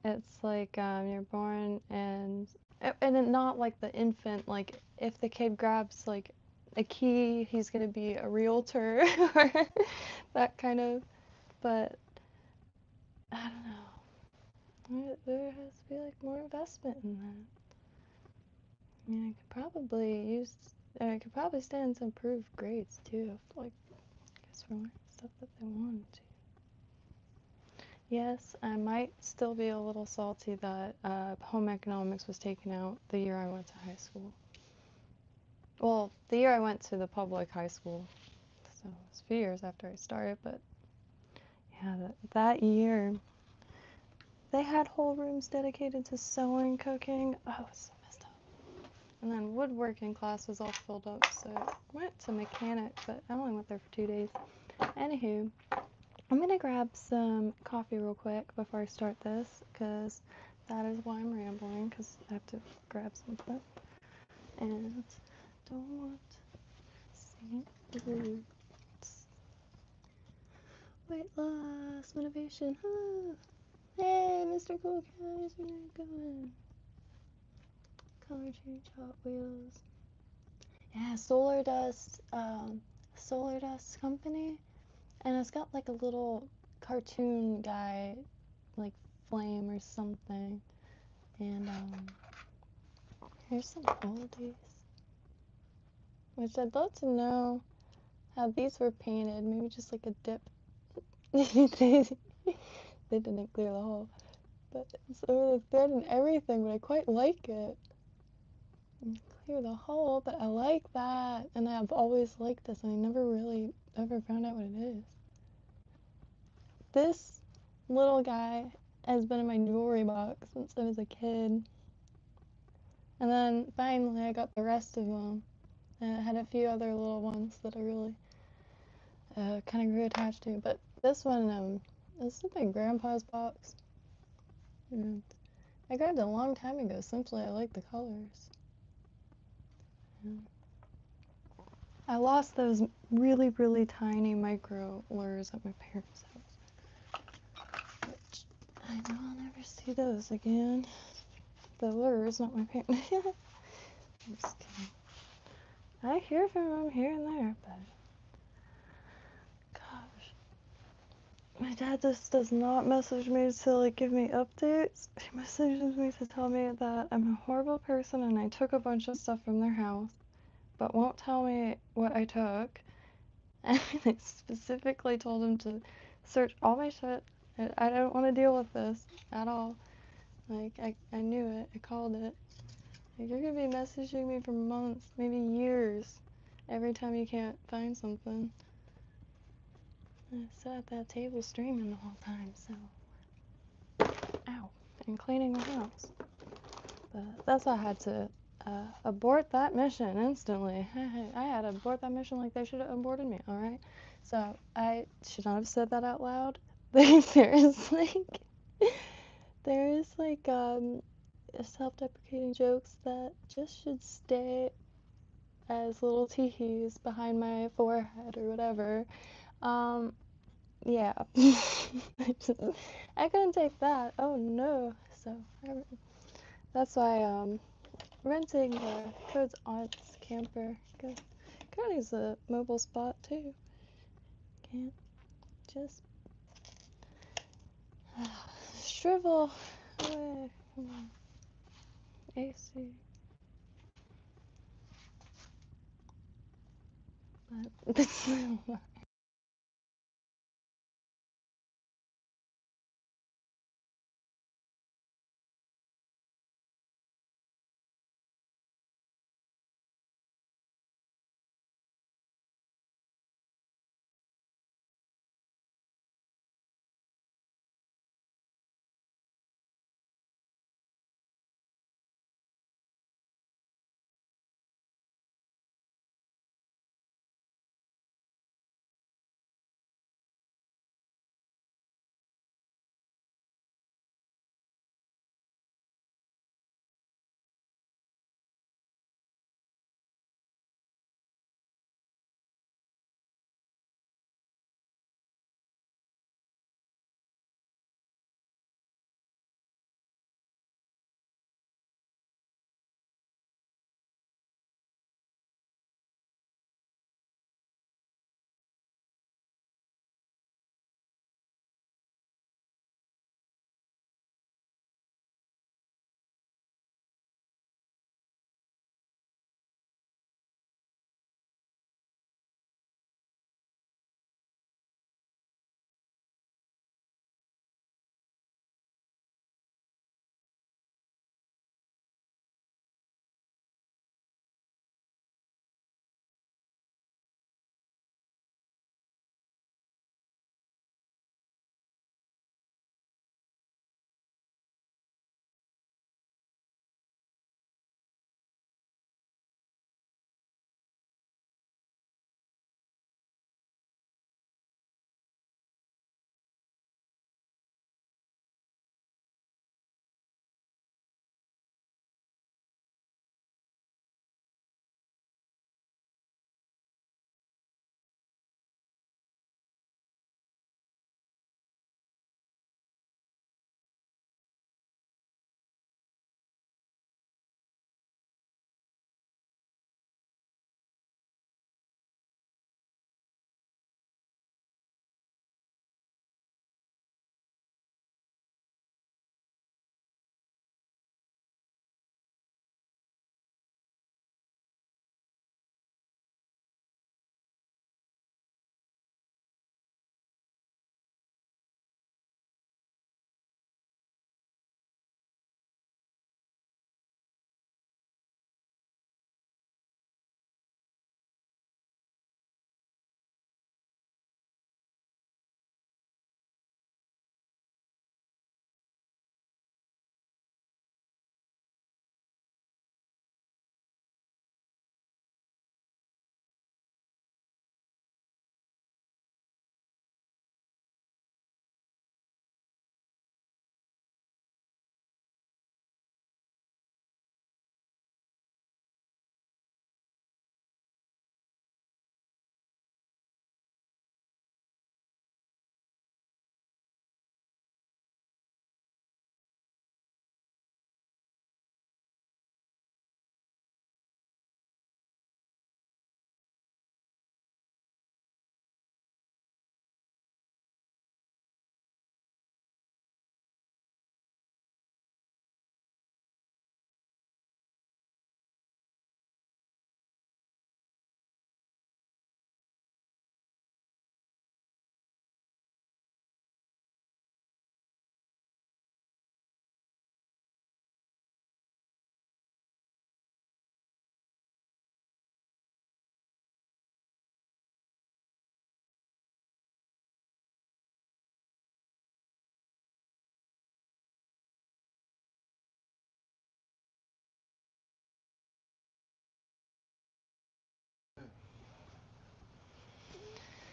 It's like you're born and it not like the infant, like if the kid grabs like a key, he's gonna be a realtor or that kind of, but I don't know. There has to be like more investment in that. I mean, I could probably stand to improve grades too, if, like, I guess for learning stuff that they wanted to. Yes, I might still be a little salty that home economics was taken out the year I went to high school. Well, the year I went to the public high school, so it was a few years after I started, but yeah, that year they had whole rooms dedicated to sewing, cooking. Oh, it's so messed up. And then woodworking class was all filled up, so I went to mechanic, but I only went there for 2 days. Anywho, I'm gonna grab some coffee real quick before I start this, because that is why I'm rambling, because I have to grab something. And don't want St. Roots. Weight loss, motivation. Oh. Hey, Mr. Cool Cat, where's your name going? Color change, Hot Wheels. Yeah, Solar Dust company, and it's got like a little cartoon guy, like Flame or something, and here's some oldies, which I'd love to know how these were painted, maybe just like a dip. They didn't clear the hole, but it's over the thread and everything, but I quite like it. Clear the hole, but I like that, and I've always liked this, and I never really ever found out what it is. This little guy has been in my jewelry box since I was a kid, and then finally I got the rest of them, and I had a few other little ones that I really kind of grew attached to, but this one, this is my grandpa's box, and I grabbed it a long time ago. Simply, I like the colors. Yeah. I lost those really, really tiny micro lures at my parents' house, which I know I'll never see those again. The lures, not my parents. I'm just kidding. I hear from them here and there, but gosh, my dad just does not message me to like give me updates. He messages me to tell me that I'm a horrible person and I took a bunch of stuff from their house, but won't tell me what I took. And I specifically told him to search all my shit. I don't want to deal with this at all. Like, I knew it. I called it. Like, you're gonna be messaging me for months, maybe years, every time you can't find something. I sat at that table streaming the whole time, so. Ow. And cleaning the house. But that's why I had to abort that mission instantly. I had to abort that mission like they should have aborted me, alright? So I should not have said that out loud. There is like self-deprecating jokes that just should stay as little teehees behind my forehead or whatever. Yeah. I couldn't take that. Oh no. So that's why renting the Code's Aunt's camper, because Cody's a mobile spot too. Can't just shrivel away. Come on. AC. But this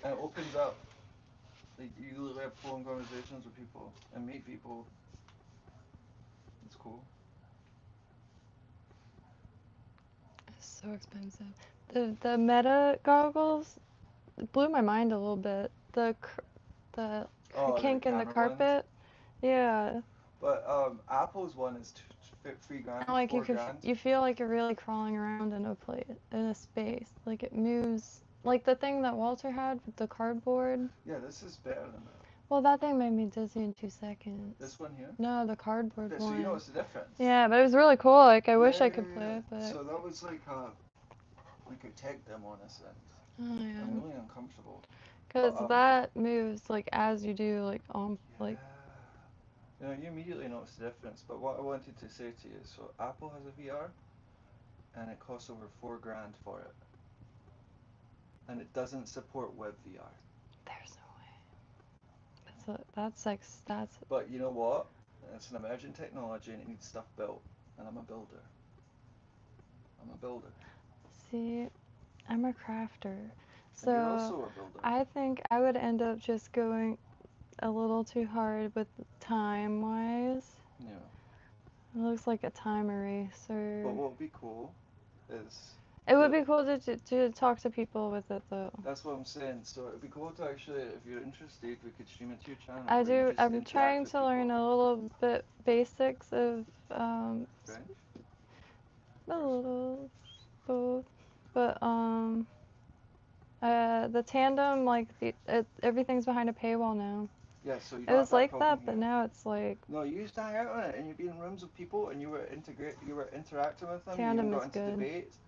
And it opens up. Like, you literally have phone conversations with people and meet people. It's cool. is so expensive. The Meta goggles blew my mind a little bit. The Oh, the kink in the camera ones. carpet. Yeah. But Apple's one is 3 grand, And like 4 grand. you feel like you're really crawling around in a place in a space. Like it moves like the thing that Walter had with the cardboard. Yeah, this is better than that. Well, that thing made me dizzy in 2 seconds. This one here? No, the cardboard Yeah, one. so you notice the difference. Yeah, but it was really cool. Like, I wish I could play it, but... So that was like a tech demo in a sense. Oh, yeah. I'm really uncomfortable. Because that moves, like, as you do, like, like... You know, you immediately notice the difference, but what I wanted to say to you is, so Apple has a VR, and it costs over $4,000 for it. And it doesn't support web VR. There's no way. That's like, that's... But you know what? It's an emerging technology and it needs stuff built. And I'm a builder. See, I'm a crafter. And you're So, also a builder. I think I would end up just going a little too hard with time-wise. Yeah. It looks like a time eraser. But what would be cool is... It would be cool to talk to people with it, though. That's what I'm saying. So it would be cool to actually, if you're interested, we could stream it to your channel. I'm trying to learn a little bit basics of, French? a little, both. But, the tandem, like, everything's behind a paywall now. Yeah, so you It was like that, but now it's like... No, you used to hang out on it, and you'd be in rooms with people, and you were interacting with them, Tandem you got is into good. debates,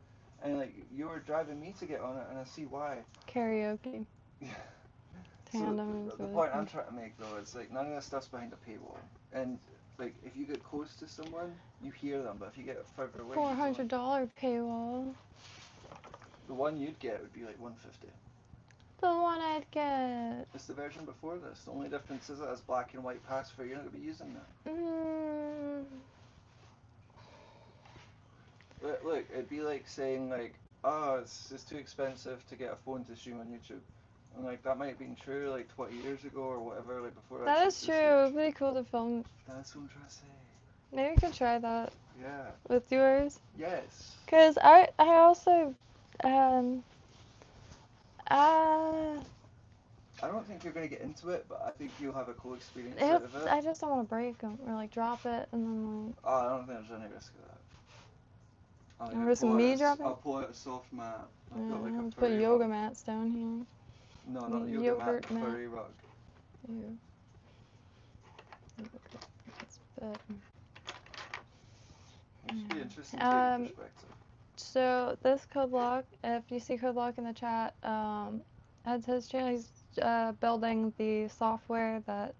and like you were driving me to get on it, and I see why. Karaoke. Tandem is the really point fun. I'm trying to make though is like none of this stuff's behind a paywall, and like if you get close to someone, you hear them, but if you get further away, $400 paywall. the one you'd get would be like $150. The one I'd get. It's the version before this. The only difference is it has black and white pass-through. You're not gonna be using that. Look, it'd be like saying like, oh, it's too expensive to get a phone to stream on YouTube. And like that might have been true like 20 years ago or whatever, like before. That is true. It would be cool to film. That's what I'm trying to say. Maybe we could try that. Yeah. With yours. Yes. Cause I also I don't think you're gonna get into it, but I think you'll have a cool experience out of it. I just don't want to break them or like drop it and then like. Oh, I don't think there's any risk of that. Risk of me dropping? I'll pull out a soft mat. I've got like a put yoga mats down here. No, not a yoga mat, furry rug. Ew. It should be interesting to get your perspective. So this code block, if you see code block in the chat, adds his channel. He's building the software that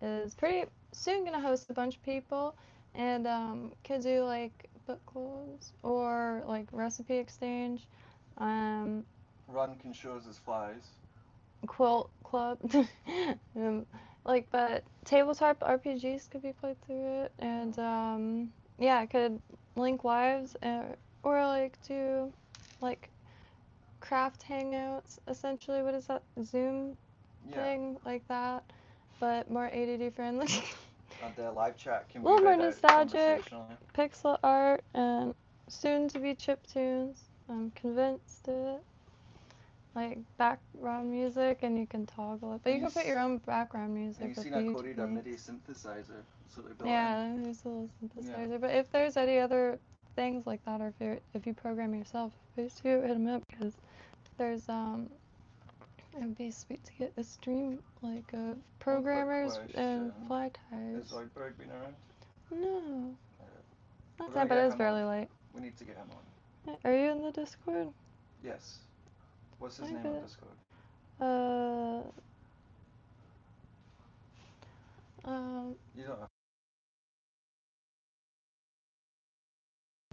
is pretty soon gonna host a bunch of people, and could do like book clubs or like recipe exchange. Run can show us his flies. Quilt club. But tabletop RPGs could be played through it, and yeah, it could link lives or like do like craft hangouts. Essentially, what is that, Zoom thing like that, but more ADD friendly. The live chat can be a little more nostalgic, pixel art, and soon to be chiptunes. I'm convinced of it. Like background music, and you can toggle it, but you can put your own background music. Have you seen that Cody, that MIDI synthesizer? So they built there's a little synthesizer. But if there's any other things like that, or if you program yourself, please do hit them up, because there's it would be sweet to get a stream like of programmers and fly ties. Has Zoidberg been around? No. Not that, but it's fairly late. We need to get him on. Are you in the Discord? Yes. What's his name on Discord? You don't have.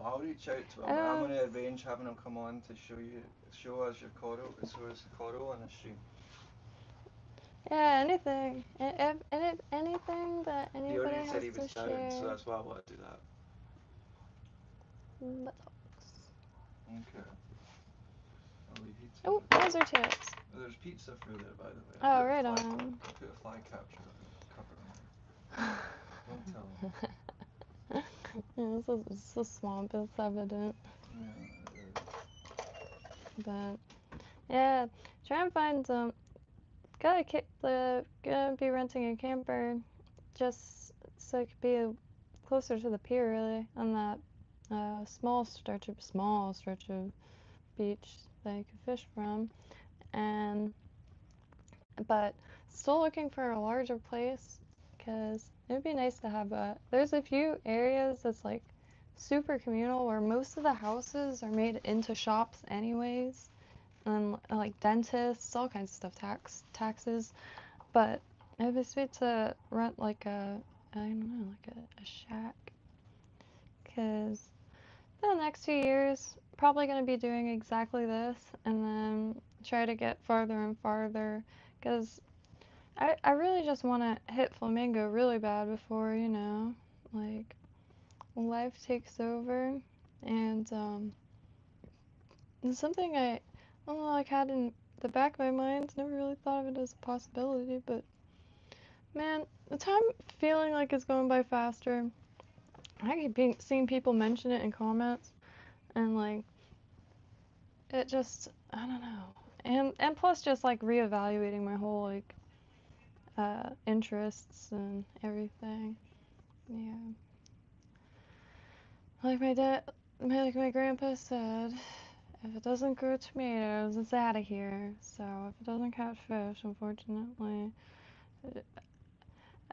I'll reach out to him. I'm going to arrange having him come on to show us your Coro, on the stream. Yeah, anything. Anything that anybody has to share. He already said he was down, so that's why I want to do that. Okay. I'll leave you to it. Those are chips. There's pizza through there, by the way. Oh, right on. I put a fly capture cover on it. Don't tell him. Yeah, this is a swamp, it's evident. Yeah, but, yeah, try and find some. Gonna be renting a camper just so it could be closer to the pier, really, on that small stretch of beach that you could fish from. and but still looking for a larger place because it'd be nice to have a. There's a few areas that's like super communal where most of the houses are made into shops anyways, and like dentists, all kinds of stuff, taxes. But it'd be sweet to rent like I don't know, like a shack, because the next few years probably gonna be doing exactly this, and then try to get farther and farther, because I really just want to hit Flamingo really bad before, like life takes over. And it's something I don't know, like had in the back of my mind. Never really thought of it as a possibility, but man, the time feeling like it's going by faster. I keep seeing people mention it in comments, and like it just, I don't know. And plus just like reevaluating my whole like interests and everything. Yeah. Like my grandpa said, if it doesn't grow tomatoes, it's out of here. So if it doesn't catch fish, unfortunately,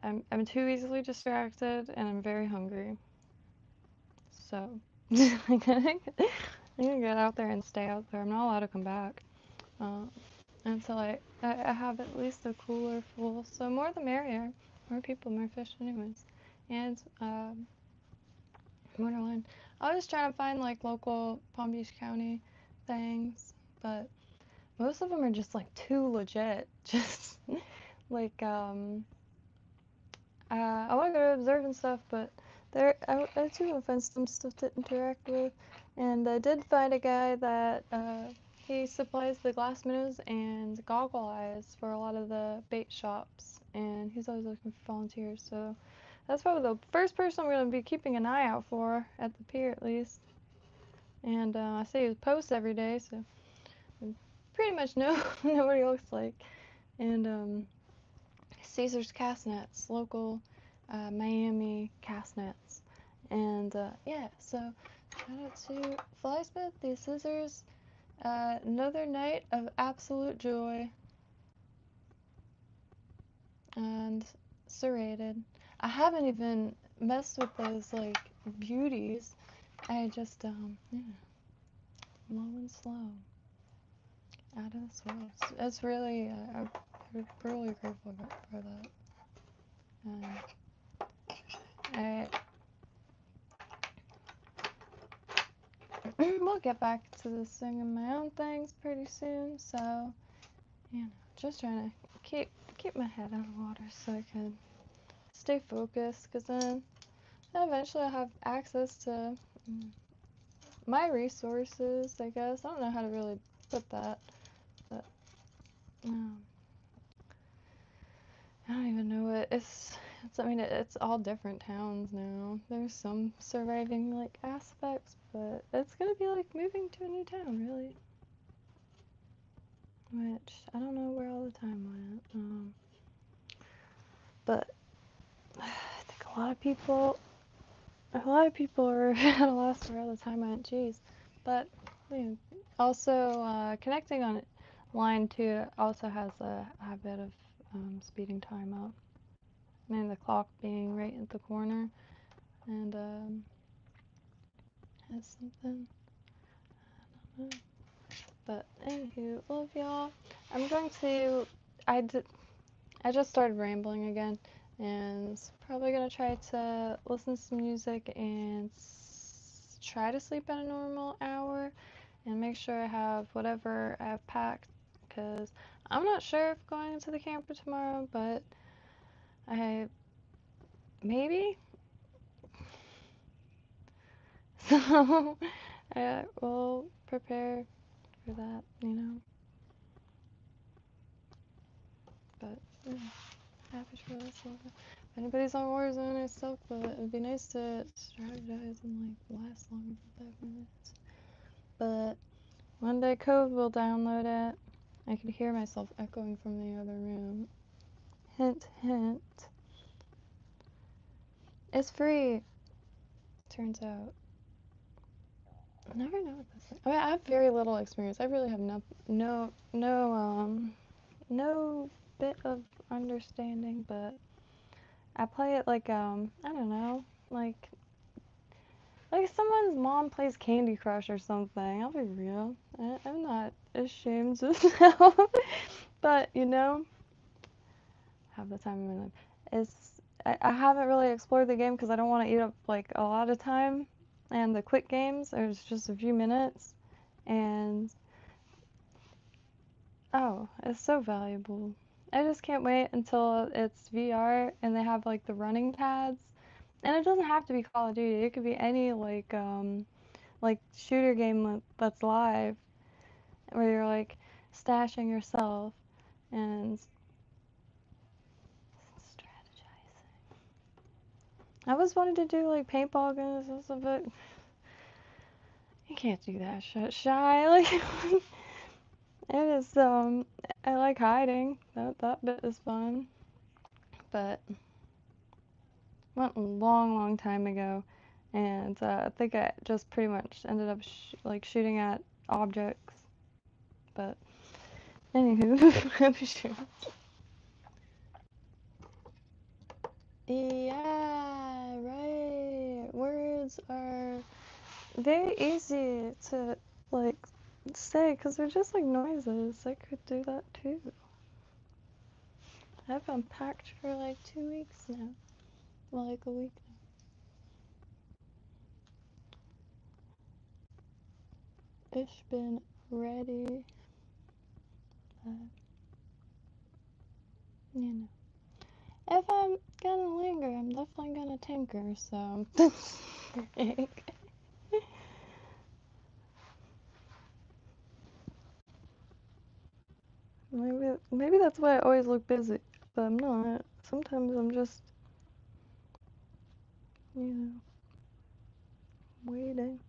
I'm too easily distracted and I'm very hungry. So I gotta get out there and stay out there. I'm not allowed to come back until I have at least a cooler full. So more the merrier. More people, more fish, anyways. And Borderline. I was trying to find like local Palm Beach County things, but most of them are just like too legit. Just like I want to go to observe and stuff, but I too have found some stuff to interact with, and I did find a guy that he supplies the glass minnows and goggle eyes for a lot of the bait shops, and he's always looking for volunteers. So that's probably the first person I'm going to be keeping an eye out for at the pier, at least. And I see his posts every day, so I pretty much know what he looks like. And Caesar's Cast Nets, local Miami cast nets. And yeah, so shout out to Flysmith, these scissors. Another night of absolute joy. And serrated. I haven't even messed with those like beauties. I just yeah, low and slow out of this world. It's really I'm really grateful for that. I we'll get back to this singing my own things pretty soon. So just trying to keep my head out of water so I can stay focused, because then eventually I'll have access to my resources, I guess. I don't know how to really put that, but I don't even know what I mean, it's all different towns now. There's some surviving like aspects, but it's gonna be like moving to a new town, really. Which I don't know where all the time went. But I think a lot of people are at a loss where all the time went. Jeez. But also connecting on line 2 also has a habit of speeding time up. And the clock being right at the corner, and has something, I don't know. But anywho, love y'all. I'm going to, I just started rambling again, and probably gonna try to listen to some music and try to sleep at a normal hour, and make sure I have whatever I've packed, because I'm not sure if going to the camper tomorrow, but I maybe. So I will prepare for that, But happy for this one. If anybody's on Warzone, I suck, but it'd be nice to strategize and like last longer than 5 minutes. But one day Cove will download it. I could hear myself echoing from the other room. Hint, hint. It's free, turns out. never know what this is. I mean, I have very little experience. I really have no bit of understanding, but I play it like, I don't know, like someone's mom plays Candy Crush or something. I'll be real. I'm not ashamed of myself. But, half the time I'm in I haven't really explored the game because I don't want to eat up like a lot of time. And the quick games are just a few minutes. And oh, it's so valuable. I just can't wait until it's VR and they have like the running pads. And it doesn't have to be Call of Duty. It could be any like shooter game that's live where you're like stashing yourself and strategizing. I always wanted to do like paintball games and stuff, but you can't do that shit shy. Like it is I like hiding. That bit is fun. But went a long time ago, and I think I just pretty much ended up like shooting at objects. But anywho, I'm sure. Yeah, right. Words are very easy to like say because they're just like noises. I could do that too. I've unpacked for like 2 weeks now. Well, like a week now. Ich bin ready. You know. If I'm gonna linger, I'm definitely gonna tinker, so. Maybe that's why I always look busy, but I'm not. Sometimes I'm just, waiting.